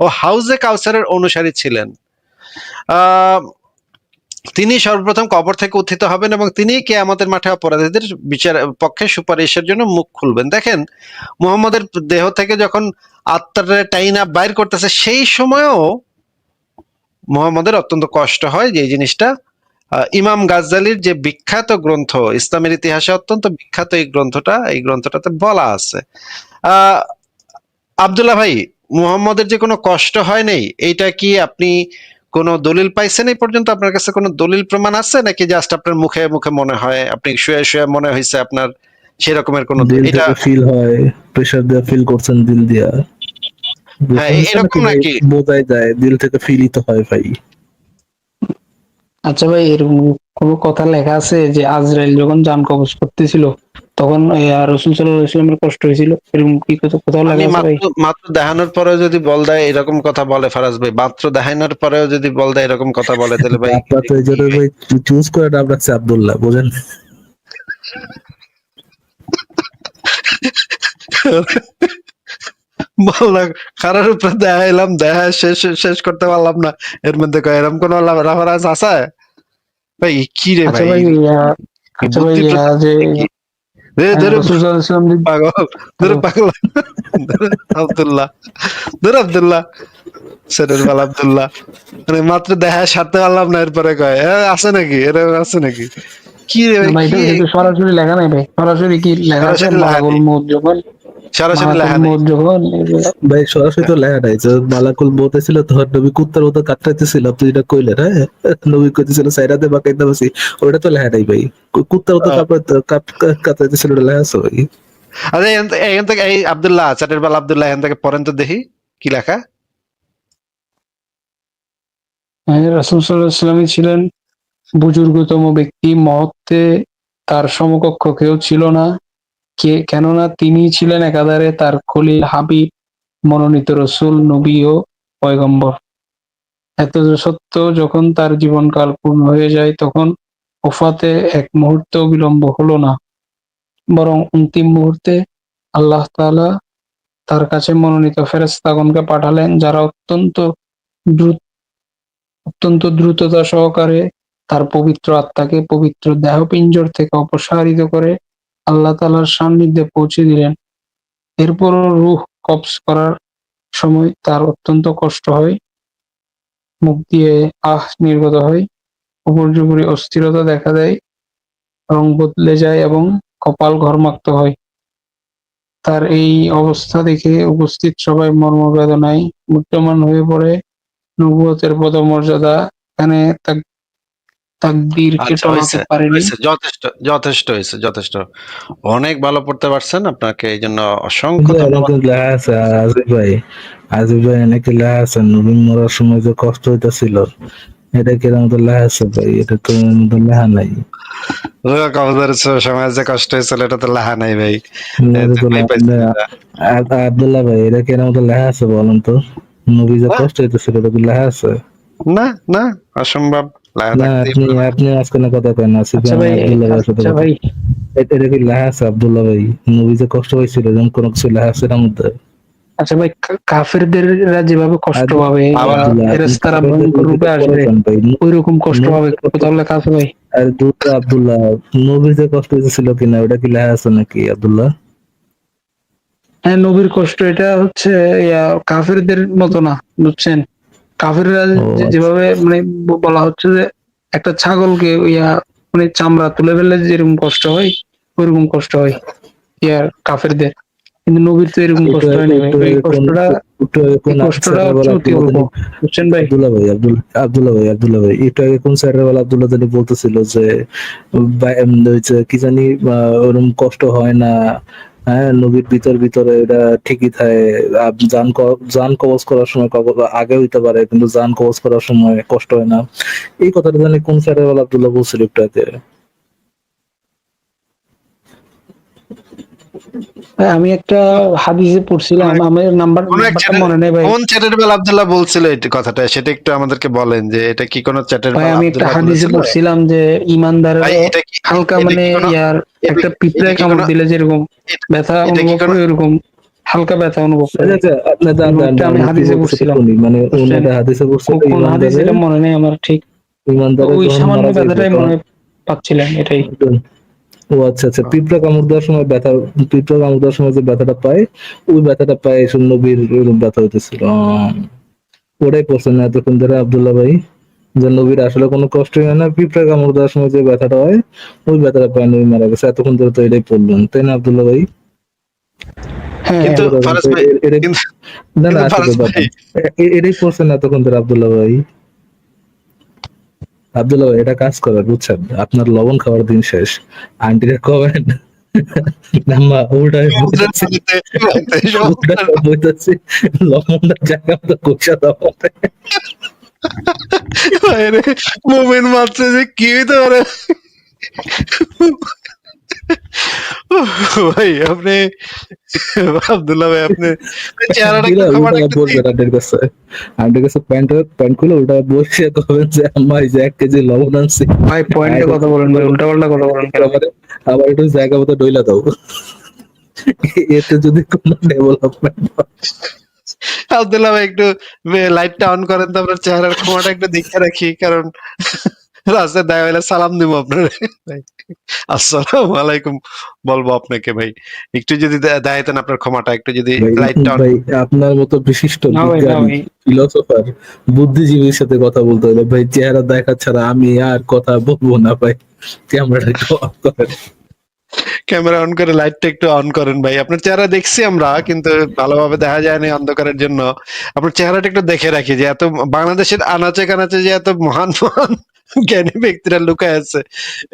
Speaker 2: ও হাউজে কাউসারের অনুসারী ছিলেন। আহ তিনি সর্বপ্রথম কবর থেকে উত্থিত হবেন এবং তিনি কিয়ামতের মাঠে অপরাধীদের বিচার পক্ষে সুপারিশের জন্য মুখ খুলবেন। দেখেন মুহাম্মদের দেহ থেকে যখন আত্মাটা টাইনা বাইর করতেছে, সেই সময়ও মুহাম্মদের অত্যন্ত কষ্ট হয়। যে এই জিনিসটা ইমাম গাজ্জালির যে বিখ্যাত গ্রন্থ, ইসলামের ইতিহাসে অত্যন্ত বিখ্যাত এই গ্রন্থটাতে বলা আছে। আহ আব্দুল্লাহ ভাই, মুহাম্মদের যে কোনো কষ্ট হয় নাই, এইটা কি আপনি কোন দলিল পাইছেন এই পর্যন্ত? আপনার কাছে কোনো দলিল প্রমাণ আছে নাকি জাস্ট আপনার মুখে মুখে মনে হয়, আপনি শুয়ে শুয়ে মনে হয়েছে আপনার, সেরকমের কোনো
Speaker 6: দিল
Speaker 2: এটা?
Speaker 6: থেকে ফিল হয়, প্রেসার দিয়ে ফিল করছেন দিল দিয়া,
Speaker 2: হ্যাঁ
Speaker 6: বুঝতে
Speaker 2: এরকম
Speaker 6: ভাই,
Speaker 2: নাকি?
Speaker 6: বোঝাই যায় দিল থেকে ফিলই তো হয় ভাই।
Speaker 1: আচ্ছা ভাই, এরকম কোন কথা লেখা আছে যে আজরাইল যখন জান কবজ করতেছিল তখন রাসূল সাল্লাল্লাহু আলাইহি ওয়াসাল্লামের কষ্ট হয়েছিল? এরকম কি কোথাও
Speaker 2: আমি
Speaker 1: লেখা আছে ভাই?
Speaker 2: মাত্র মাত্র দেখানোর পরেও যদি বল দেয় এরকম কথা বলে, ফারাজ ভাই মাত্র দেখানোর পরেও যদি বল দেয় এরকম কথা বলে, তাহলে ভাই
Speaker 6: আপনার তো এই জন্য ভাই চুজ করে নাম রাখছে আব্দুল্লাহ, বুঝেন?
Speaker 2: বললাম কারোর উপর দেখাইলাম, দেখা শেষ শেষ করতে পারলাম না, এর মধ্যে কয় এরকম কোন রেফারেন্স আছে? ভাই কি রে
Speaker 1: আচ্ছা
Speaker 2: ভাই,
Speaker 1: ভাই, আচ্ছা ভাই,
Speaker 2: বুদ্ধি
Speaker 1: যে
Speaker 2: কি ধরে
Speaker 1: রাসূল সাল্লাল্লাহু আলাইহি ওয়াসাল্লাম
Speaker 2: পাগল, ধরে পাগল, ধরে আব্দুল্লাহ, ধরে আব্দুল্লাহ, সেরের বাল আব্দুল্লাহ, মানে মাত্র দেখা সারতে পারলাম না, এরপরে কয় আছে নাকি, এরকম আছে নাকি? কি রে ভাই,
Speaker 1: ভাই,
Speaker 2: কি
Speaker 1: এটা সরাসরি লেখা নাই ভাই, সরাসরি কি লেখা আছে?
Speaker 2: সরাসরি লেখা
Speaker 1: মালাকুল
Speaker 2: নেই,
Speaker 1: মউত যখন
Speaker 2: সরাসরি
Speaker 1: মালাকুল
Speaker 2: লেখা নেই।
Speaker 1: মউত যখন
Speaker 6: ভাই সরাসরি তো লেখা নাই যে মালাকুল মউত ছিল, তোর নবী কুত্তার মতো কাটতেছিল, আপনি যেটা কইলেন, হ্যাঁ, নবী কইতেছিল সাইরাতে বাকাইতে বসি, ওটা তো লেখা নাই ভাই। কুত্তার মতো কাটতেছিল, ওটা লেখা আছে ভাই?
Speaker 2: আরে এখান থেকে এই আব্দুল্লাহ, চাটের বাল আব্দুল্লাহ, এখান থেকে পড়েন তো দেখি কি লেখা।
Speaker 1: রাসূল সাল্লাল্লাহু আলাইহি ওয়াসাল্লাম ছিলেন বুজুর্গতম ব্যক্তি, মহত্বে তার সমকক্ষ কেউ ছিল না, কেননা তিনি ছিলেন একাধারে তার খলিল, হাবিব, মনোনীত রসূল, নবী ও পয়গম্বর। এত সত্য যখন তার জীবনকাল পূর্ণ হয়ে যায় তখন ওফাতে এক মুহূর্ত বিলম্ব হলো না, বরং অন্তিম মুহূর্তে আল্লাহ তাআলা তার কাছে মনোনীত ফেরেশতাগণকে পাঠালেন, যারা অত্যন্ত দ্রুততা সহকারে তার পবিত্র আত্মাকে পবিত্র দেহপিঞ্জর থেকে অপসারিত করে আল্লাহ তাআলার সান্নিধ্যে পৌঁছে দিলেন। এরপরও রূহ কবজ করার সময় তার অত্যন্ত কষ্ট হয়, মুখ দিয়ে আহ নির্গত হয়, উপর্যুপরি অস্থিরতা দেখা দেয়, রং বদলে যায় এবং কপাল ঘর্মাক্ত হয়। তার এই অবস্থা দেখে উপস্থিত সবাই মর্মবেদনায় মুহ্যমান হয়ে পড়ে। নবুয়তের পদমর্যাদা এখানে তাকদীরকে
Speaker 2: আচ্ছা
Speaker 1: টলাতে
Speaker 2: হয়েছে,
Speaker 1: পারেনি।
Speaker 2: হয়েছে, যথেষ্ট, যথেষ্ট হয়েছে, যথেষ্ট। অনেক ভালো পড়তে পারছেন, আপনাকে এই জন্য অসংখ্য
Speaker 6: যে
Speaker 2: ধন্যবাদ।
Speaker 6: এরকম লেখা আছে আজিজ ভাই, আজিজ ভাই নাকি লেখা আছে নবী মরার সময় যে কষ্ট হইতাছিল, এটা কিরকম তো লেখা আছে ভাই? এটা তো লেখা নাই।
Speaker 2: কবজের সময় যে কষ্ট হয়েছিল এটা তো লেখা নাই ভাই,
Speaker 6: এটা তো
Speaker 2: তুই
Speaker 6: লেখা
Speaker 2: পাইছিস
Speaker 6: নাই।
Speaker 2: না।
Speaker 6: আব্দুল্লাহ ভাই, এটা কিরকম তো লেখা আছে বলেন তো? নবী যে কষ্ট হইতেছিল, এটা কি লেখা আছে?
Speaker 2: না না, অসম্ভব। লায়া
Speaker 6: না,
Speaker 2: থাকতেই
Speaker 6: আপনি
Speaker 2: পারে।
Speaker 6: আপনি মাঝখানে কথা কেন আসিফ
Speaker 1: আচ্ছা ভাই,
Speaker 6: আব্দুল্লাহ ভাইয়ের সাথে
Speaker 1: আচ্ছা
Speaker 6: কথা।
Speaker 1: ভাই,
Speaker 6: এটা কি লেখা আছে আব্দুল্লাহ ভাই? নবী যে কষ্ট হয়েছিল এরকম কোনো কিছু লেখা আছে এর মধ্যে?
Speaker 1: আচ্ছা ভাই, কাফেরদের যেভাবে কষ্ট
Speaker 6: আব্দুল-
Speaker 1: পাবে,
Speaker 2: আবার
Speaker 6: আব্দুল্লাহ, আপনি
Speaker 1: ফেরেশতারা
Speaker 6: কাফেরদের
Speaker 1: ভয়ঙ্কর রূপে
Speaker 6: বিরুদ্ধে পড়ে
Speaker 1: আসবে,
Speaker 6: যান ভাই।
Speaker 1: ওই রকম কষ্ট
Speaker 6: নবী
Speaker 1: পাবে
Speaker 6: যে কষ্ট,
Speaker 1: কোথাও লেখা আছে ভাই?
Speaker 6: আর দুটো আব্দুল্লাহ, নবী যে কষ্ট হয়েছিল কিনা ওটা কি লেখা আছে নাকি আব্দুল্লাহ?
Speaker 1: হ্যাঁ, নবীর কষ্ট এটা হচ্ছে কাফেরদের মতো না, বুঝছেন? কাফেররা
Speaker 6: ও আচ্ছা।
Speaker 1: যেভাবে মানে বলা হচ্ছে যে একটা ছাগলকে মানে চামড়া তুলে ফেললে যেরকম কষ্ট হয়, ওইরকম কষ্ট হয় কাফেরদের। কিন্তু নবীর তো এরকম
Speaker 6: একটু
Speaker 1: কষ্ট হয় না ভাই।
Speaker 6: একটু
Speaker 1: এই
Speaker 6: কোন
Speaker 1: কষ্টটা,
Speaker 6: একটু
Speaker 1: এই
Speaker 6: কোন
Speaker 1: কষ্টটা
Speaker 6: স্যারের
Speaker 1: হচ্ছে
Speaker 6: বেলা
Speaker 1: অতি
Speaker 6: আব্দুল্লাহ
Speaker 1: অল্প,
Speaker 6: জানি,
Speaker 1: বুঝছেন ভাই?
Speaker 6: আব্দুল্লাহ ভাই একটু আগে কোন স্যারের বেলা আব্দুল্লাহ জানি বলতেছিল যে ওই যে কি জানি ওরকম কষ্ট হয় না, হ্যাঁ নবীর ভিতরে এটা ঠিকই থাকে। জান কবজ করার সময় আগে হইতে পারে কিন্তু জান কবজ করার সময় কষ্ট হয় না। এই কথাটা জানি কোন স্যারের বেলা আব্দুল্লাহ বলছিল একটু আগে।
Speaker 1: ভাই, আমি একটা হাদিসে পড়ছিলাম, আমার
Speaker 2: কোন এক
Speaker 1: নাম্বারটা
Speaker 2: চ্যাটের,
Speaker 1: মনে নেই ভাই।
Speaker 2: কোন চ্যাটের বেলা আব্দুল্লাহ বলছিল এই কথাটা, সেটা একটু আমাদেরকে বলেন যে এটা কি কোন চ্যাটের
Speaker 1: ভাই
Speaker 2: বেলা
Speaker 1: আমি একটা
Speaker 2: আব্দুল্লাহ
Speaker 1: হাদিসে
Speaker 2: বলেছিল?
Speaker 1: পড়ছিলাম যে ইমানদারের
Speaker 2: ভাই এটা কি,
Speaker 1: হালকা
Speaker 2: এটা
Speaker 1: মানে
Speaker 2: কি কোন, এটা
Speaker 1: একটা
Speaker 2: এটা
Speaker 1: পিঁপড়ায়
Speaker 2: কি কোন,
Speaker 1: কামড় দিলে যেরকম ব্যথা
Speaker 2: এটা কি
Speaker 1: অনুভব
Speaker 2: কোন,
Speaker 1: করে, ওরকম হালকা ব্যথা অনুভব করে।
Speaker 6: আচ্ছা আচ্ছা, আপনি দান
Speaker 1: এরকম
Speaker 6: দান
Speaker 1: একটা
Speaker 6: দান,
Speaker 1: আমি
Speaker 6: উনি কি
Speaker 1: হাদিসে
Speaker 6: বলতেছে
Speaker 1: পড়ছিলাম,
Speaker 6: শুনি, মানে
Speaker 1: বুঝছেন?
Speaker 6: ওনাটা হাদিসে বলছিল
Speaker 1: কোন হাদিস
Speaker 6: ইমানদারে,
Speaker 1: এটা মনে নেই আমার ঠিক, তো
Speaker 6: ইমানদারে
Speaker 1: ওই
Speaker 6: যখন
Speaker 1: সামান্য
Speaker 6: মারা যাইব
Speaker 1: ব্যথাটাই
Speaker 6: তখন,
Speaker 1: মনে পাচ্ছিলাম এটাই।
Speaker 6: ও আচ্ছা আচ্ছা, পিঁপড়া কামড় দেওয়ার সময় ব্যথা, পিঁপড়া কামড় দেওয়ার সময় যে ব্যথাটা পায়, ওই ব্যথাটা পায় এসব নবীর ওইরকম ব্যথা হইতেছিল। ওটাই পড়ছেন না এতক্ষণ ধরে আব্দুল্লাহ ভাই, যে নবীর আসলে কোনো কষ্টই হয় না, পিঁপড়া কামড় দেওয়ার সময় যে ব্যথাটা হয় ওই ব্যথাটা পায়, নবী মারা গেছে। এতক্ষণ ধরে তো এটাই পড়লেন তাই না আব্দুল্লাহ ভাই?
Speaker 1: হ্যাঁ, হ্যাঁ।
Speaker 2: কিন্তু
Speaker 6: এবার বলেন
Speaker 2: ফারাজ
Speaker 6: তো,
Speaker 2: ভাই,
Speaker 6: এটাই,
Speaker 2: কিন্তু
Speaker 6: না না
Speaker 2: কিন্তু
Speaker 6: আসিফ
Speaker 2: ফারাজ
Speaker 6: ভাই
Speaker 2: ভাই,
Speaker 6: বাদ, এটাই পড়ছেন না এতক্ষণ ধরে আব্দুল্লাহ ভাই? আব্দুল্লাহ ভাই এটা কাজ করার বুঝছেন, আপনার লবণ খাওয়ার দিন শেষ, আন্টিরা কবেন আম্মা ওটাই
Speaker 2: সমুদ্রের
Speaker 6: বইতাছি,
Speaker 2: পানিতে,
Speaker 6: ওটাই
Speaker 2: সমুদ্রের
Speaker 6: বইতাছি, লবণটা জায়গা মতো কষা দাও।
Speaker 2: বাইরে মুমিন মারছে যে কি হইতে পারে। ভাই আপনি, আব্দুল্লাহ ভাই আপনি চেহারাটা একটু,
Speaker 6: দিলে
Speaker 2: ক্ষমাটা
Speaker 6: উল্টা
Speaker 2: একটু
Speaker 6: বলবেন আন্টির কাছে, আন্টির কাছে প্যান্ট প্যান্ট খুলে উল্টা বসে কবেন যে আম্মা এই যে 1 কেজি লবণ আনছি,
Speaker 1: ভাই
Speaker 6: আর
Speaker 1: পয়েন্টে
Speaker 6: এটা
Speaker 1: কথা বলেন ভাই, উল্টা পাল্টা কথা বলেন কেন ভাই?
Speaker 6: আবার আবার একটু জায়গা মতো ডইলা দাও। এতে যদি কোনো ডেভেলপমেন্ট,
Speaker 2: আব্দুল্লাহ ভাই একটু লাইটটা অন করেন তো, আপনার চেহারার ক্ষমাটা একটু দেখে রাখি, কারণ রাস্তায় দেখা হলে সালাম দিব আপনার। ভাই আসসালামু আলাইকুম বলবো আপনাকে ভাই, একটু যদি দেখাইতেন আপনার ক্ষমাটা, একটু যদি
Speaker 6: ভাই
Speaker 2: লাইটটা অন।
Speaker 6: ভাই আপনার মতো বিশিষ্ট
Speaker 1: না ভাই, না
Speaker 6: বিজ্ঞানী,
Speaker 1: ভাই,
Speaker 6: ফিলোসোফার, বুদ্ধিজীবীর সাথে কথা বলতে হলে ভাই চেহারা দেখা ছাড়া আমি আর কথা বলবো না ভাই, ক্যামেরাটা একটু অফ করেন।
Speaker 2: ক্যামেরা অন করে লাইটটা একটু অন করেন ভাই, আপনার চেহারা দেখছি আমরা কিন্তু ভালোভাবে দেখা যায় না অন্ধকারের জন্য। আপনার চেহারাটা একটু দেখে রাখি, যে এত বাংলাদেশের আনাচে কানাচে যে এত মহান মহান জ্ঞানী ব্যক্তিরা লুকায় আছে,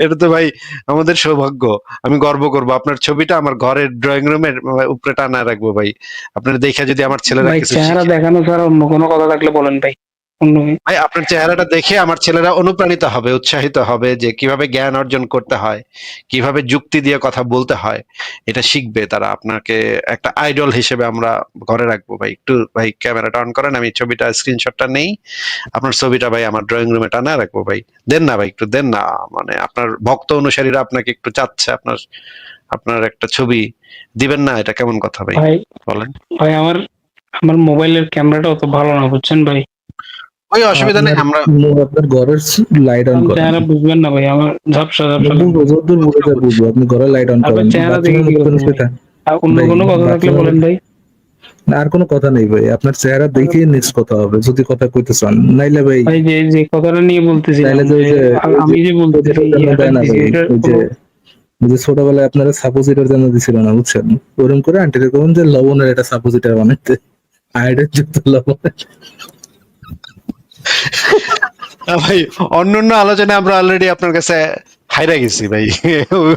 Speaker 2: এটা তো ভাই আমাদের সৌভাগ্য। আমি গর্ব করব, আপনার ছবিটা আমার ঘরের ড্রয়িং রুমের উপরে টানায় রাখবো ভাই, আপনার দেখে যদি আমার ছেলেরা
Speaker 1: ভাই
Speaker 2: কিছু
Speaker 1: চেহারা
Speaker 2: শিখে।
Speaker 1: দেখানো ছাড়া অন্য কোনো কথা থাকলে বলেন ভাই, অন্য।
Speaker 2: ভাই আপনার চেহারাটা দেখে আমার ছেলেরা অনুপ্রাণিত হবে, উৎসাহিত হবে যে কিভাবে জ্ঞান অর্জন করতে হয়, কিভাবে যুক্তি দিয়ে কথা বলতে হয়, এটা শিখবে তারা। আপনাকে একটা আইডল হিসেবে আমরা ঘরে রাখবো ভাই। একটু ভাই ক্যামেরাটা অন করেন, আমি ছবিটা স্ক্রিনশটটা নেই, আপনার ছবিটা ভাই আমার ড্রয়িং রুমে টানা রাখবো ভাই। দেন না ভাই, একটু দেন না, মানে আপনার ভক্ত অনুসারীরা আপনাকে একটু চাচ্ছে, আপনার আপনার একটা ছবি দিবেন না, এটা কেমন কথা ভাই
Speaker 1: ভাই,
Speaker 2: বলেন?
Speaker 1: ভাই আমার আমার মোবাইলের ক্যামেরাটা অত ভালো না, বুঝছেন ভাই?
Speaker 2: ওই অসুবিধা নেই,
Speaker 6: আপনার
Speaker 2: আমরা
Speaker 6: আপনার ঘরের লাইট অন
Speaker 1: আমি
Speaker 6: করেন,
Speaker 1: চেহারা বুঝবেন না ভাই, আমার ঝাপসা ঝাপসা লাগবে।
Speaker 6: বুঝবো যতদূর বুঝে যায় বুঝবো, আপনি ঘরের লাইট অন
Speaker 1: আবার
Speaker 6: করেন,
Speaker 1: চেহারা দেখে
Speaker 6: বাথরুমের
Speaker 1: কি
Speaker 6: মধ্যে কোনো
Speaker 1: করবো ভাই?
Speaker 6: সেটা,
Speaker 1: আর অন্য
Speaker 6: ভাই
Speaker 1: কোনো কথা থাকলে
Speaker 6: বাথরুমের
Speaker 1: বলেন
Speaker 6: মধ্যে,
Speaker 1: ভাই।
Speaker 6: না, আর কোনো কথা নেই ভাই, আপনার চেহারা দেখে নেক্সট কথা হবে যদি কথা কইতে চান, নাইলে ভাই,
Speaker 1: ভাই যে যে কথাটা নিয়ে বলতেছিলাম,
Speaker 6: তাইলে যে
Speaker 1: যে
Speaker 6: ওই যে
Speaker 1: আমি যে বলতেছি
Speaker 6: সাপোজিটর জন্য
Speaker 1: ইয়াটা
Speaker 6: দেয় না
Speaker 1: দিছি,
Speaker 6: ভাই,
Speaker 1: এটার
Speaker 6: ওই যে
Speaker 1: কোনো।
Speaker 6: ওই যে ছোটবেলায় আপনারা সাপোজিটর জন্য দিছিল না বুঝছেন, ওরকম করে আন্টিরে কোন যে লবণের একটা সাপোজিটর বানাইতে, আয়োডিন যুক্ত লবণ।
Speaker 2: ভাই অন্যান্য আলোচনায় আমরা অলরেডি আপনার কাছে হাইরা গেছি ভাই,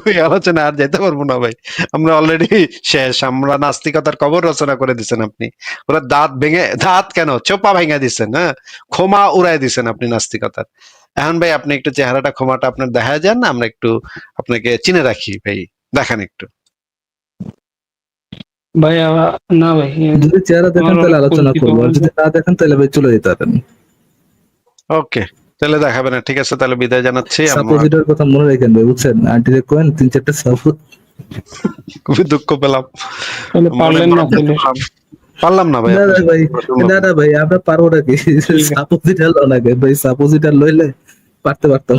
Speaker 2: ওই আলোচনা আর যেতে পারবো না ভাই, আমরা অলরেডি শেষ। আমরা নাস্তিকতার কবর রচনা করে দিচ্ছেন আপনি, ওরা দাঁত ভেঙে, দাঁত কেন চোপা ভেঙে দিচ্ছেন, হ্যাঁ ক্ষমা উড়াই দিচ্ছেন আপনি নাস্তিকতার। এখন ভাই আপনি একটু চেহারাটা, ক্ষমাটা আপনার দেখা যান না, আমরা একটু আপনাকে চিনে রাখি ভাই, দেখান একটু।
Speaker 1: ভাই না ভাই,
Speaker 6: যদি চেহারা
Speaker 1: আমার
Speaker 6: দেখেন তাহলে
Speaker 1: অনেক
Speaker 6: আলোচনা
Speaker 1: পরিচিত
Speaker 6: করবো, আর
Speaker 1: মানুষ।
Speaker 6: যদি না দেখেন তাহলে ভাই চলে যেতে পারেন।
Speaker 2: ওকে, তাহলে দেখাবে না, ঠিক আছে, তাহলে বিদায় জানাচ্ছি। আমার
Speaker 6: সাপোজিটর কথা মনে রাখেন ভাই, বুঝছেন? আন্টিরে কোয়েন 3-4টা সাপোজ।
Speaker 2: খুবই দুঃখ পেলাম,
Speaker 1: তাহলে
Speaker 2: মনে
Speaker 1: পারলেন না,
Speaker 2: কষ্ট
Speaker 1: তাহলে
Speaker 2: পেলাম। পারলাম না ভাই,
Speaker 6: না
Speaker 2: আপনার
Speaker 6: না
Speaker 2: সাথে
Speaker 6: ভাই,
Speaker 2: করা সম্ভব
Speaker 6: না
Speaker 2: না।
Speaker 6: না ভাই, আমরা পারবো নাকি?
Speaker 1: ঠিক আছে।
Speaker 6: সাপোজিটার লো নাকি ভাই? সাপোজিটার লইলে পারতে পারতাম।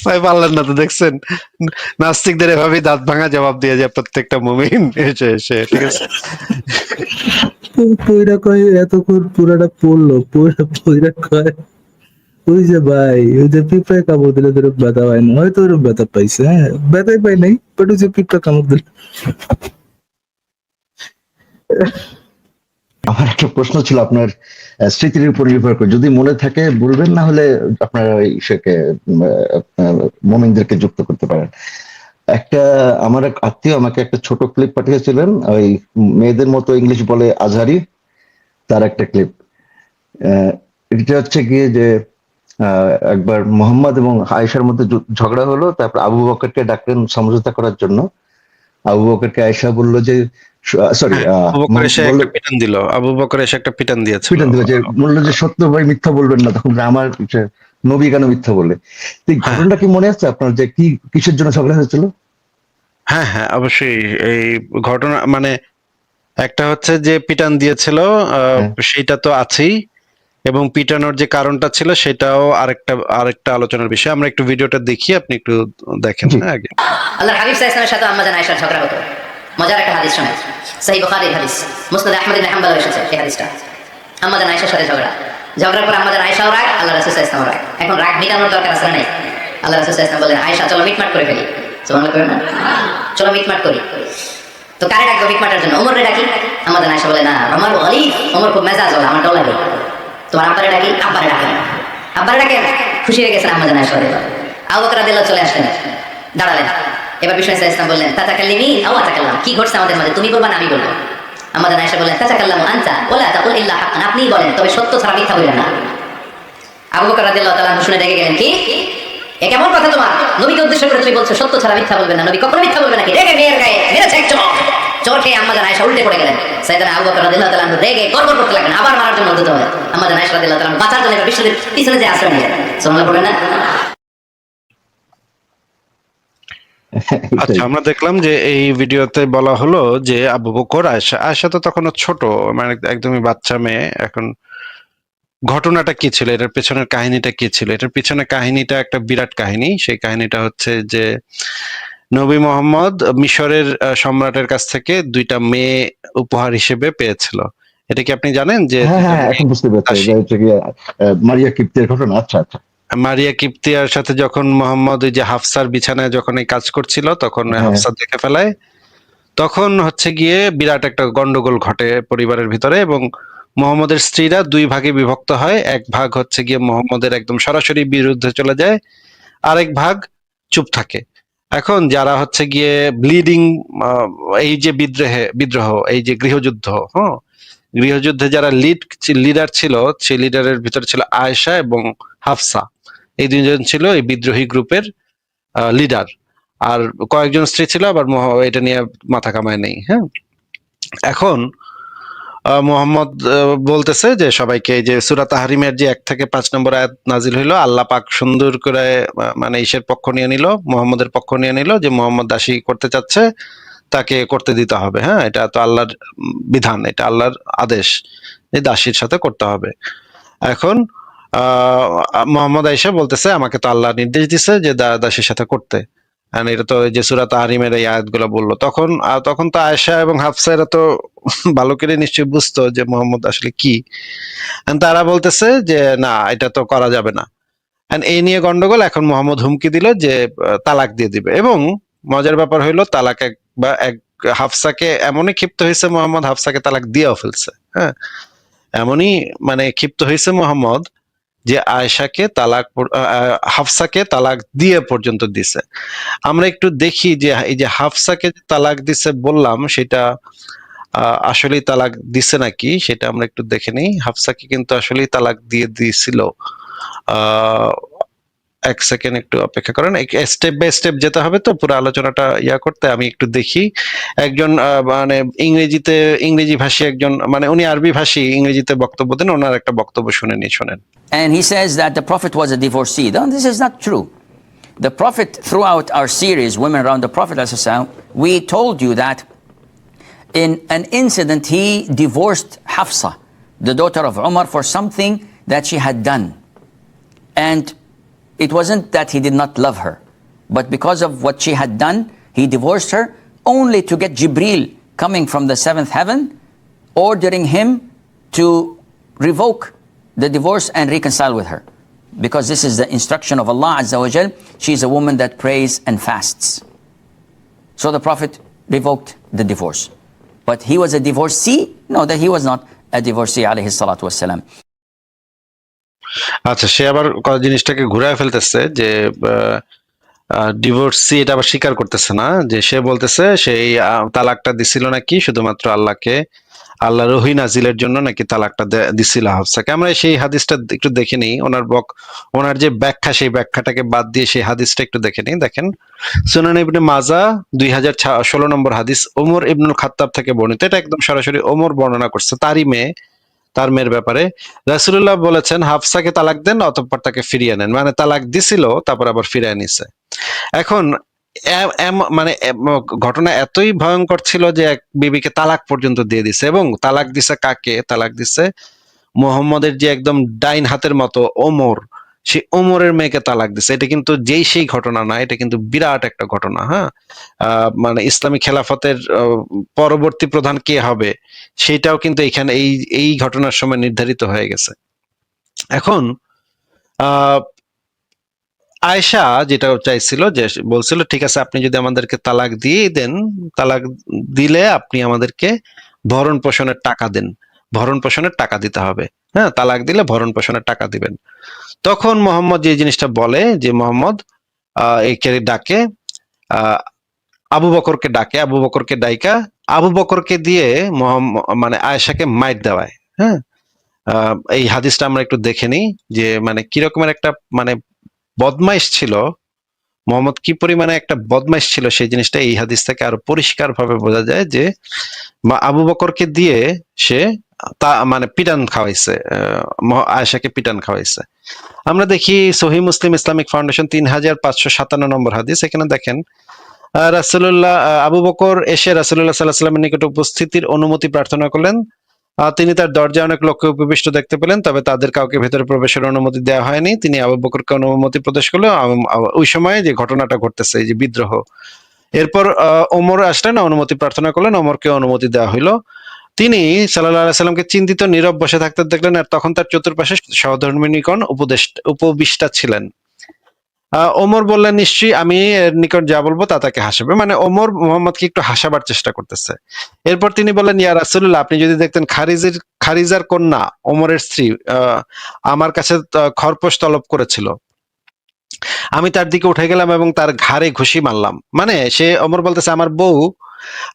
Speaker 2: ভাই পারলেন না তো, দেখছেন নাস্তিকদের এভাবেই দাঁত ভাঙা জবাব দিয়ে যায় প্রত্যেকটা মুমিন এসে এসে, ঠিক আছে।
Speaker 6: পইরা কয় এতক্ষণ পুরাটা পড়লো, পইরা কয় ওই যে ভাই, ওই যে পিঁপড়ায় কামড় দিলে তোর ব্যথা পায় না, হয়তো ওরকম ব্যথা পাইছে, হ্যাঁ ব্যথাই পাই নাই, বাট ওই যে পিঁপড়া কামড় দিলে।
Speaker 7: আমার একটা প্রশ্ন ছিল আপনার স্মৃতির উপর নির্ভর করে, যদি মনে থাকে বলবেন, না হলে আপনার ইসেকে মোমিনদেরকে যুক্ত করতে পারেন। একটা আমার এক আত্মীয় আমাকে একটা ছোট ক্লিপ পাঠিয়েছিলেন, ওই মেয়েদের মতো ইংলিশ বলে আজহারি, তার একটা ক্লিপ। এটা হচ্ছে গিয়ে যে একবার মোহাম্মদ এবং আয়েশার মধ্যে ঝগড়া হলো, তারপর আবু বকরকে ডাকলেন সমঝোতা করার জন্য। আবু বকরকে আয়েশা বললো যে, সরি,
Speaker 2: হ্যাঁ, আবু বকর এসে
Speaker 7: বললো,
Speaker 2: একটা পিটান দিল, আবু বকর এসে একটা পিটান দিয়েছিল।
Speaker 7: পিটান দিল যে, বললো যে সত্য ভাই মিথ্যা বলবেন না, তখন আমার যে নবী কেন মিথ্যা বলে। তো এই
Speaker 2: হ্যাঁ
Speaker 7: ঘটনাটা কি মনে আছে আপনার, যে কি কিসের জন্য ঝগড়া হয়েছিল?
Speaker 2: হ্যাঁ হ্যাঁ, অবশ্যই। এই ঘটনা মানে একটা হচ্ছে যে পিটান দিয়েছিল,
Speaker 7: হ্যাঁ,
Speaker 2: সেইটা তো আছেই, এবং পিটানোর যে কারণটা ছিল সেটাও আরেকটা আরেকটা আলোচনার বিষয়। আমরা একটু ভিডিওটা দেখি, আপনি একটু দেখেন।
Speaker 7: জি।
Speaker 2: হ্যাঁ আগে
Speaker 5: আল্লাহর হাবিব সাল্লাল্লাহু আলাইহি ওয়াসাল্লামের সাথে আম্মা জান আয়েশার ঝগড়া হতো। মজার একটা হাদিস শোনেন, সহিহ বুখারীর হাদিস, মুসনাদ আহমদ ইবনে হাম্বল এসেছে এই হাদিসটা। আম্মা জান আয়েশার সাথে ঝগড়ার পর আম্মা জান আয়েশাও রাগ, আল্লাহ রাসূল সাল্লাল্লাহু আলাইহি ওয়াসাল্লাম রাগ। এখন রাগ মিটানোর দরকার আছে না নাই? আল্লাহ রাসূল সাল্লাল্লাহু আলাইহি ওয়াসাল্লাম বললেন, আয়েশা চলো মিটমাট করে ফেলি। সুবহানাল্লাহ করেন না? চলো মিটমাট করি। তো কারে ডাকবো মিটমাটের জন্য? ওমররে ডাকি। আম্মা জান আয়েশা বলে, না ওমর অলি, ওমর খুব মেজাজ ওলা, আমার ডর লাগে। তোমার আব্বারে ডাকি, আব্বারে ডাকেন। আব্বারে ডাকেন, খুশি হয়ে গেছেন আম্মা জান আয়েশা রাদিয়াল্লাহু আনহা। আবু বকর রাদিয়াল্লাহু চলে আসলেন, দাঁড়ালেন। এবার বিষ্ণু ইসলাম বললেন, তাতাকাল্লিমিন আও আতাকাল্লাম, কি ঘটছে আমাদের মাঝে, তুমি বলবা না আমি বলবো? আমাদের আয়েশা বললেন, তাতাকাল্লামু আনতা ওয়ালা তাকুল ইল্লা হাক্কান, আপনিই বলেন তবে সত্য ছাড়া মিথ্যা বলবেন না। আবু বকর রাদিয়াল্লাহু তাআলা শুনে রেগে গেলেন, কি এ কেমন কথা তোমার? নবীকে উদ্দেশ্য করে তুমি বলছো সত্য ছাড়া মিথ্যা বলবেন না, নবী কখনো মিথ্যা বলবে নাকি? রেগে মেয়ের গায়ে মেরেছে এক চড়, চোর খেয়ে আম্মা জান আয়েশা উল্টে পড়ে গেলেন। সাইয়েদনা আবু বকর রাদিয়াল্লাহু তাআলা রেগে গড়গড় করতে লাগলেন, আবার মারার জন্য উদ্যত হলেন। আম্মা জান আয়েশা রাদিয়াল্লাহু তাআলা বাঁচার জন্য বিষ্ণুর পিছনে যে আশ্রয় নিলেন। সুবহানাল্লাহ বলেন না?
Speaker 2: আচ্ছা, আমরা দেখলাম যে এই ভিডিওতে বলা হলো যে আবু বকর আয়েশা, আয়েশা তো তখনও ছোট, মানে একদমই বাচ্চা মেয়ে। এখন ঘটনাটা কি ছিল, এটার পেছনের কাহিনীটা কি ছিল? এটার পেছনের কাহিনীটা একটা বিরাট কাহিনী। সেই কাহিনীটা হচ্ছে যে নবী মোহাম্মদ মিশরের সম্রাটের কাছ থেকে 2টা মেয়ে উপহার হিসেবে পেয়েছিল। এটা কি আপনি জানেন যে
Speaker 7: হ্যাঁ
Speaker 2: 2টা
Speaker 7: হ্যাঁ,
Speaker 2: মেয়ে
Speaker 7: এখন বুঝতে পেরেছি,
Speaker 2: দাসী?
Speaker 7: এটা হচ্ছে গিয়ে মারিয়া কিপ্তের ঘটনা। আচ্ছা আচ্ছা।
Speaker 2: মারিয়া কিপ্তিয়ার সাথে যখন মোহাম্মদ ওই যে হাফসার বিছানায় যখন এই কাজ করছিল, তখন
Speaker 7: হ্যাঁ
Speaker 2: হাফসা দেখে ফেলায়। তখন হচ্ছে গিয়ে বিরাট একটা গন্ডগোল ঘটে পরিবারের ভিতরে, এবং মোহাম্মদের স্ত্রীরা 2 ভাগে বিভক্ত হয়। এক ভাগ হচ্ছে গিয়ে মোহাম্মদের একদম সরাসরি বিরুদ্ধে চলে যায়, আরেক ভাগ চুপ থাকে। এখন যারা হচ্ছে গিয়ে ব্লিডিং, এই যে বিদ্রোহ, এই যে গৃহযুদ্ধ, হ্যাঁ, গৃহযুদ্ধে যারা লিডার ছিল, সেই লিডারের ভিতরে ছিল আয়েশা এবং হাফসা। এই 2জন ছিল এই বিদ্রোহী গ্রুপের লিডার। আর কয়েকজন স্ত্রী ছিল, আবার এটা নিয়ে মাথা কামায় নেই। হ্যাঁ, এখন মোহাম্মদ বলতেছে যে সবাইকে, এই যে সূরা তাহরিমের যে 1 থেকে 5 নম্বর আয়াত নাজিল হইলো, আল্লাহ পাক সুন্দর করে মানে ইসের পক্ষ নিয়ে নিল, মোহাম্মদের পক্ষ নিয়ে নিল, যে মোহাম্মদ দাসী করতে চাচ্ছে তাকে করতে দিতে হবে। হ্যাঁ, এটা তো আল্লাহর বিধান, এটা আল্লাহর আদেশ যে দাসীর সাথে করতে হবে। এখন মোহাম্মদ আয়েশা বলতেছে, আমাকে তো আল্লাহ নির্দেশ দিছে যে দাসীর সাথে করতে। And এটা তো ওই যে সূরা তাহরিমের এই আয়াতগুলো বললো। তখন তো আয়েশা এবং হাফসা এরা তো ভালো করে নিশ্চয়ই বুঝতো যে মোহাম্মদ আসলে কি। And তারা বলতেছে যে না, এটা তো করা যাবে না। And এই নিয়ে গন্ডগোল। এখন মোহাম্মদ হুমকি দিল যে তালাক দিয়ে দিবে, এবং মজার ব্যাপার হইলো তালাক হাফসাকে এমনই ক্ষিপ্ত হয়েছে মোহাম্মদ, হাফসাকে তালাক দিয়েও ফেলছে। হ্যাঁ, এমনই মানে ক্ষিপ্ত হয়েছে মোহাম্মদ যে আয়েশাকে হাফসাকে তালাক দিয়ে পর্যন্ত দিছে। আমরা একটু দেখি যে এই যে হাফসাকে যে তালাক দিছে বললাম, সেটা আসলেই তালাক দিছে নাকি, সেটা আমরা একটু দেখে নিই। হাফসাকে কিন্তু আসলেই তালাক দিয়ে দিয়েছিল। এক সেকেন্ড একটু অপেক্ষা করেন, স্টেপ বাই স্টেপ যেতে হবে তো পুরো আলোচনাটা করতে। আমি একটু দেখি একজন মানে ইংরেজি ভাষী একজন, মানে উনি আরবি ভাষী, ইংরেজিতে বক্তব্য দেন, ওনার একটা বক্তব্য শুনে নি, শোনেন।
Speaker 8: And he says that the Prophet was a divorcee. No, this is not true. The Prophet, throughout our series, Women Around the Prophet, we told you that in an incident he divorced Hafsa, the daughter of Umar, for something that she had done. And it wasn't that he did not love her, but because of what she had done, he divorced her only to get Jibril coming from the seventh heaven, ordering him to revoke the divorce and reconcile with her. Because this is the instruction of Allah Azza wa Jal. She is a woman that prays and fasts. So the Prophet revoked the divorce. But he was a divorcee? No, that he was not a divorcee, alayhi salatu wassalam.
Speaker 2: আচ্ছা, সে আবার জিনিসটাকে ঘুরায় ফেলতেছে যে divorcee, এটা আবার স্বীকার করতেছে না, যে সে বলতেছে সেই তালাকটা দিছিল নাকি শুধুমাত্র আল্লাহ রহি নাজিলের জন্য নাকি তালাকটা দিছিল হাফসাকে। আমরা সেই হাদিসটা একটু দেখে নিই, ওনার যে ব্যাখ্যা, সেই ব্যাখ্যাটাকে বাদ দিয়ে সেই হাদিসটা একটু দেখে নিই। দেখেন, সুনান ইবনে মাজা 2016 নম্বর হাদিস, ওমর ইবনুল খাত্তাব থেকে বর্ণিত। এটা একদম সরাসরি ওমর বর্ণনা করছে তার মেয়ের ব্যাপারে। রাসূলুল্লাহ বলেছেন, হাফসাকে তালাক দেন, অতঃপর তাকে ফিরিয়ে নেন। মানে তালাক দিছিল, তারপর আবার ফিরিয়ে নিছে। এখন মানে ঘটনা এতই ভয়ঙ্কর ছিল যে এক বিবিকে তালাক পর্যন্ত দিয়ে দিছে, এবং তালাক দিছে কাকে? তালাক দিছে মুহাম্মদের যে একদম ডাইন হাতের মতো ওমর, সেই ওমরের মেয়েকে তালাক দিছে। এটা কিন্তু সেই ঘটনা না, এটা কিন্তু বিরাট একটা ঘটনা। হ্যাঁ, মানে ইসলামী খেলাফতের পরবর্তী প্রধান কে হবে সেটাও কিন্তু এখানে এই ঘটনার সময় নির্ধারিত হয়ে গেছে। এখন আয়েশা যেটা চাইছিল, যে বলছিল ঠিক আছে, আপনি যদি আমাদেরকে তালাক দিয়ে দেন, তালাক দিলে আপনি আমাদেরকে ভরণ পোষণের টাকা দেন, ভরণ পোষণের টাকা দিতে হবে। হ্যাঁ, তালাক দিলে ভরণ পোষণের টাকা দিবেন। তখন মোহাম্মদ যে জিনিসটা বলে, যে মোহাম্মদ একে ডাকে, আবু বকরকে ডাকে, আবু বকরকে ডাইকা আবু বকরকে দিয়ে মানে আয়েশাকে মাইর দেওয়ায়। হ্যাঁ, এই হাদিসটা আমরা একটু দেখে নিই, যে মানে কিরকমের একটা মানে বদমাইশ ছিল মোহাম্মদ, কি পরিমাণে একটা বদমাইশ ছিল, সেই জিনিসটা এই হাদিস থেকে আরো পরিষ্কার ভাবে বোঝা যায়। যে আবু বকরকে দিয়ে সে মানে পিটান খাওয়াইছে, আয়েশাকে পিটান খাওয়াইছে। আমরা দেখি সহিহ মুসলিম ইসলামিক ফাউন্ডেশন 3557 নম্বর হাদিস। এখানে দেখেন, রাসূলুল্লাহ আবু বকর এসে রাসূলুল্লাহ সাল্লাল্লাহু আলাইহি ওয়াসাল্লামের নিকট উপস্থিতির অনুমতি প্রার্থনা করলেন। তিনি তার দরজায় অনেক লোককে উপবিষ্ট দেখতে পেলেন, তবে তাদের কাউকে ভেতরে প্রবেশের অনুমতি দেওয়া হয়নি। তিনি আবু বকরকে অনুমতি প্রদান করলেন। ওই সময় যে ঘটনাটা ঘটতেছে, এই যে বিদ্রোহ, এরপর ওমর আসলেন, অনুমতি প্রার্থনা করলেন, ওমরকে অনুমতি দেওয়া হইলো। তিনি সাল্লাল্লাহু আলাইহি সাল্লামকে চিন্তিত নীরব বসে থাকতে দেখলেন, আর তখন তার চতুর্পাশে সহধর্মিণীগণ উপবিষ্টা ছিলেন। ওমর বললেন, নিশ্চয়ই আমি এর নিকট যা বলবো তা তাকে হাসাবে। মানে ওমর মুহাম্মদকে একটু হাসাবার চেষ্টা করতেছে। এরপর তিনি বললেন, ইয়া রাসূলুল্লাহ, আপনি যদি দেখতেন খারিজার কন্যা ওমরের স্ত্রী আমার কাছে খরপোশ তলব করেছিল, আমি তার দিকে উঠে গেলাম এবং তার ঘাড়ে ঘুষি মারলাম। মানে ওমর বলতেছে, আমার বউ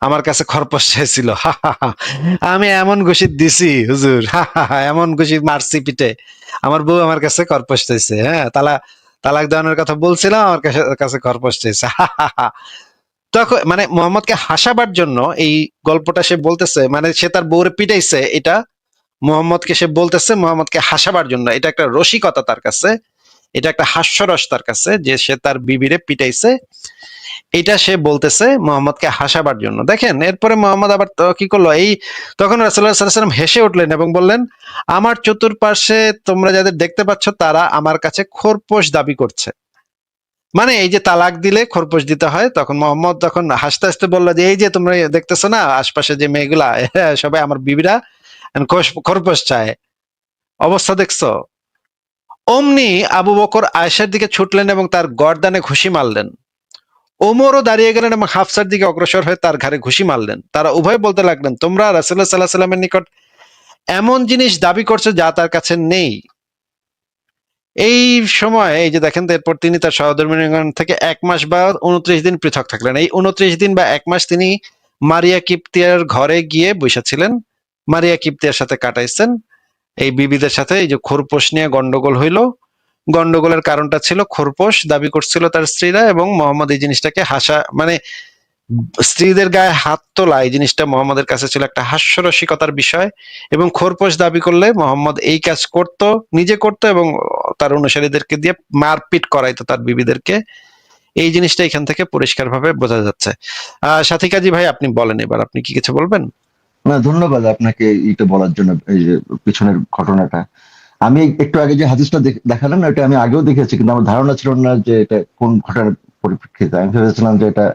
Speaker 2: আমার কাছে খরপোশ চাইছিল, আমি এমন ঘুষি দিছি হুজুর, এমন ঘুষি মারছি পিঠে, আমার বউ আমার কাছে খরপোশ চাইছে। হ্যাঁ, তালাক দেওয়ানোর কথা বলছিলাম, আমার কাছে খরপোশ চাইছে। তখন মানে মুহাম্মদকে হাসাবার জন্য এই গল্পটা সে বলতেছে, মানে সে তার বউরে পিটাইছে, এটা মুহাম্মদকে সে বলতেছে মুহাম্মদকে হাসাবার জন্য। এটা একটা রসিকতা তার কাছে, এটা একটা হাস্যরস তার কাছে, যে সে তার বিবিরে পিটাইছে, এটা সে বলতেছে মুহাম্মদকে হাসাবার জন্য। দেখেন, এরপরে মুহাম্মদ আবার কি করলো, তখন রাসূলুল্লাহ সাল্লাল্লাহু আলাইহি ওয়াসাল্লাম হেসে উঠলেন এবং বললেন, আমার চতুর্পাশে তোমরা যাদের দেখতে পাচ্ছ তারা আমার কাছে খোরপোশ দাবি করছে। মানে এই যে তালাক দিলে খোরপোশ দিতে হয়, তখন মুহাম্মদ তখন হাসতে হাসতে বললো যে, এই যে তোমরা দেখতেছো না আশপাশে যে মেয়েগুলা, সবাই আমার বিবিরা খোরপোশ চায়, অবস্থা দেখছো। অমনি আবু বকর আয়েশার দিকে ছুটলেন এবং তার গর্দানে ঘুষি মারলেন। ওমরও দাঁড়িয়ে গেলেন এবং হাফসার দিকে অগ্রসর হয়ে তার ঘাড়ে ঘুষি মারলেন। তারা উভয় বলতে লাগলেন, তোমরা রাসূলুল্লাহ সাল্লাল্লাহু আলাইহি ওয়াসাল্লামের নিকট এমন জিনিস দাবি করছো যা তার কাছে নেই। এই সময় এই যে দেখেন, এরপর তিনি তার সহধর্মিণীগণ থেকে 1 মাস বা 29 দিন পৃথক থাকলেন। এই 29 দিন বা 1 মাস তিনি মারিয়া কিপ্তিয়ার ঘরে গিয়ে বসেছিলেন, মারিয়া কিপ্তিয়ার সাথে কাটাইছেন। এই বিবিদের সাথে এই যে খোরপোশ নিয়ে গন্ডগোল হইল। গন্ডগোলের কারণটা ছিল খোরপোশ দাবি করছিল তার স্ত্রীরা, এবং মোহাম্মদ এই জিনিসটাকে মানে স্ত্রীদের গায়ে হাত তোলা এই জিনিসটা মোহাম্মদের কাছে ছিল একটা হাস্যরসিকতার বিষয়, এবং খোরপোশ দাবি করলে মোহাম্মদ এই কাজ নিজে করতো এবং তার অনুসারীদেরকে দিয়ে মারপিট করাইতো তার বিবিদেরকে। এই জিনিসটা এখান থেকে পরিষ্কারভাবে বোঝা যাচ্ছে। সাথী কাজী ভাই, আপনি বলেন, এবার আপনি কি কিছু বলবেন?
Speaker 7: না, ধন্যবাদ আপনাকে এটা বলার জন্য, এই যে পিছনের ঘটনাটা। আমি একটু আগে যে হাদিসটা দেখালাম না, এটা আমি আগেও দেখেছি, কিন্তু আমার ধারণা ছিল না যে এটা কোন ঘটনার পরিপ্রেক্ষিতে। আমি ভেবেছিলাম যে এটা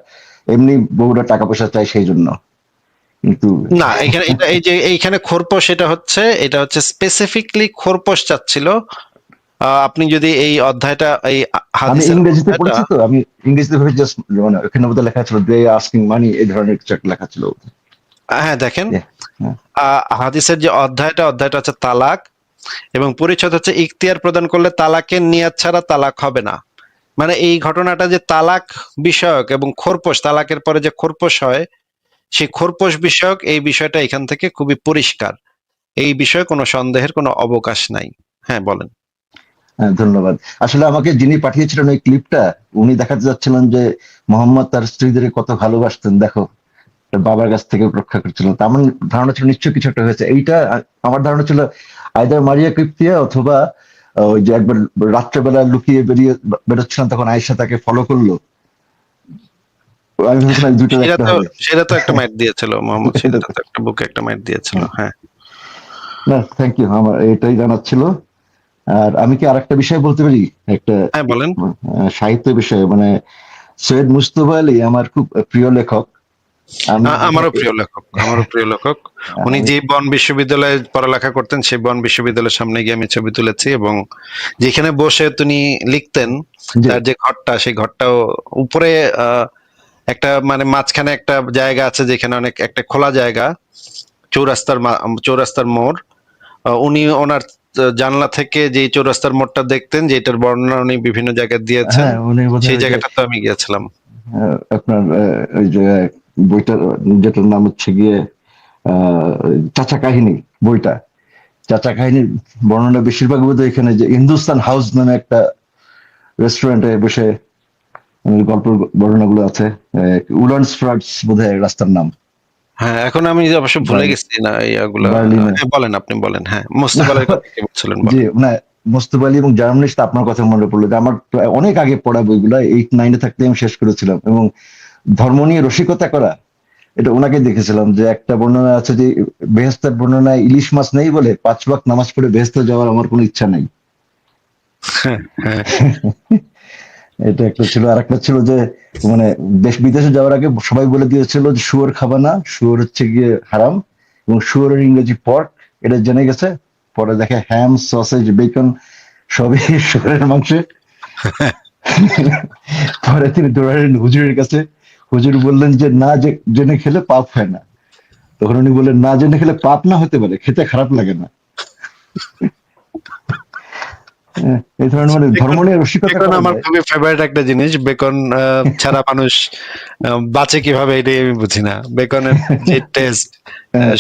Speaker 7: এমনি বউরা টাকা পয়সা চাই সেই জন্য, কিন্তু
Speaker 2: না, এখানে এইখানে খোরপোশ এটা হচ্ছে স্পেসিফিকলি খোরপোশ চাচ্ছিল। আপনি যদি এই অধ্যায়টা এই
Speaker 7: আমি
Speaker 2: হাদিসের
Speaker 7: ইংরেজিতে
Speaker 2: অধ্যায়টা-
Speaker 7: পড়েছি তো, আমি ইংরেজিতে ভেবে জাস্ট মানে ওখানে বোধহয় লেখা ছিল দে আস্কিং মানি, এই ধরনের কিছু একটা লেখা ছিল।
Speaker 2: হ্যাঁ, দেখেন,
Speaker 7: হ্যাঁ।
Speaker 2: হাদিসের যে অধ্যায়টা হচ্ছে তালাক, এবং পরিচ্ছদ হচ্ছে ইখতিয়ার প্রদান করলে তালাকের নিয়াত ছাড়া তালাক হবে না। মানে এই ঘটনাটা যে তালাক বিষয়ক এবং খোরপোশ, তালাকের পরে যে খোরপোশ হয়, সেই খোরপোশ বিষয়ক এই বিষয়টা এখান থেকে খুবই পরিষ্কার। এই বিষয়ে কোনো সন্দেহের কোনো অবকাশ নাই। হ্যাঁ, বলেন।
Speaker 7: হ্যাঁ, ধন্যবাদ। আসলে আমাকে যিনি পাঠিয়েছিলেন ওই ক্লিপটা, উনি দেখাতে যাচ্ছিলেন যে মোহাম্মদ তার স্ত্রীদের কত ভালোবাসতেন, দেখো তার বাবার কাছ থেকে রক্ষা করছিলেন। তো আমার ধারণা ছিল নিশ্চয়ই কিছু একটা হয়েছে। এইটা আমার ধারণা ছিল আইদার মারিয়া কিপ্তিয়া, অথবা ওই যে একবার রাত্রেবেলা লুকিয়ে বেরোচ্ছিলেন, তখন আয়েশা তাকে ফলো করলো। আমি ভেবেছিলাম এই দুটো একটা হবে।
Speaker 2: সেটা তো একটা মাইট দিয়েছিল মোহাম্মদ, সেটা তো একটা বুকে একটা মাইট দিয়েছিল। হ্যাঁ,
Speaker 7: না, থ্যাংক ইউ, আমার এটাই জানার ছিল। আর আমি কি আরেকটা বিষয় বলতে পারি? একটা
Speaker 2: হ্যাঁ, বলেন।
Speaker 7: সাহিত্য বিষয়ে, মানে সৈয়দ মুস্তফা আলী আমার খুব প্রিয় লেখক।
Speaker 2: আমারও প্রিয় লেখক। উনি যে বন বিশ্ববিদ্যালয়ে পড়ালেখা করতেন, সেই বন বিশ্ববিদ্যালয়ের সামনে গিয়ে আমি ছবি তুলেছি, এবং যেখানে বসে তিনি লিখতেন, তার যে ঘরটা, সেই ঘরটাও উপরে একটা মানে মাঝখানে একটা জায়গা আছে যেখানে অনেক একটা খোলা জায়গা, চৌরাস্তার মোড়। উনি ওনার জানলা থেকে যে চৌরাস্তার মোড়টা দেখতেন, যেটার বর্ণনা উনি বিভিন্ন জায়গায় দিয়েছেন, সেই জায়গাটা তো আমি গিয়েছিলাম।
Speaker 7: আপনার ওই যে বইটার যেটার নাম হচ্ছে গিয়ে চাচা কাহিনী, বইটা চাচা কাহিনীর বর্ণনা বেশিরভাগ বোধহয় এখানে যে হিন্দুস্তান হাউস নামে একটা রেস্টুরেন্টে বসে গল্পের বর্ণনাগুলো আছে। উলান্স ফ্রাটস বোধহয় রাস্তার নাম।
Speaker 2: হ্যাঁ, এখন আমি অবশ্য ভুলে গেছি না এইগুলো। বলেন, আপনি বলেন। হ্যাঁ, মুস্তফা আলীর কথা কি বলছিলেন?
Speaker 7: জি, মানে মুস্তফা আলী এবং জার্নালিস্ট, আপনার কথা মনে পড়লো যে আমার অনেক আগে পড়া বইগুলা 8-9 থাকতে আমি শেষ করেছিলাম। এবং ধর্ম নিয়ে রসিকতা করা, এটা ওনাকে দেখেছিলাম যে একটা বর্ণনা আছে যে বেহেশতের বর্ণনায় ইলিশ মাছ নেই বলে 5 ওয়াক্ত নামাজ পড়ে বেহেশতে যাওয়ার আমার কোনো ইচ্ছা নেই। এটা একটা ছিল। আর একটা ছিল যে মানে দেশ বিদেশে যাওয়ার আগে সবাই বলে দিয়েছিল যে শুয়োর খাবা না, শুয়োর হচ্ছে গিয়ে হারাম, এবং শুয়োরের ইংরেজি পর্ক, এটা জেনে গেছে। পরে দেখে হ্যাম, সসেজ, বেকন সবই শুয়োরের মাংসে। পরে তিনি দৌড়ালেন হুজুরের কাছে। হুজুর বললেন যে না জেনে খেলে পাপ হয় না। তখন উনি বললেন না জেনে খেলে পাপ না হতে পারে, খেতে খারাপ লাগে না। এই ধরনের মানে ধর্ম নিয়ে রসিকতা
Speaker 2: বেকন আমার খুবই ফেভারিট একটা জিনিস। বেকন ছাড়া মানুষ বাঁচে কিভাবে, এটাই আমি বুঝি না। বেকনের যে টেস্ট,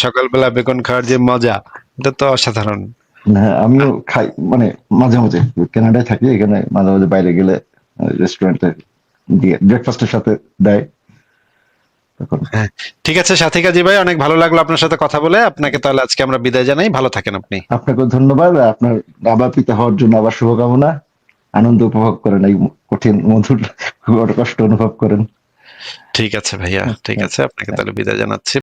Speaker 2: সকালবেলা বেকন খাওয়ার যে মজা, এটা তো অসাধারণ।
Speaker 7: হ্যাঁ, আমিও খাই, মানে মাঝে মাঝে কানাডায় থাকি, এখানে মাঝে মাঝে বাইরে গেলে রেস্টুরেন্টে দিয়ে ব্রেকফাস্টের সাথে দেয়।
Speaker 2: ঠিক আছে সাথী কাজী ভাই, অনেক ভালো লাগলো আপনার সাথে কথা বলে। আপনাকে তাহলে আজকে আমরা বিদায় জানাই। ভালো থাকেন আপনি।
Speaker 7: আপনাকেও ধন্যবাদ। আপনার আবার পিতা হওয়ার জন্য আবার শুভকামনা। আনন্দ উপভোগ করেন, এই কঠিন মধুর কষ্ট অনুভব করেন।
Speaker 2: ঠিক আছে ভাইয়া, ঠিক আছে, আপনাকে তাহলে বিদায় জানাচ্ছি।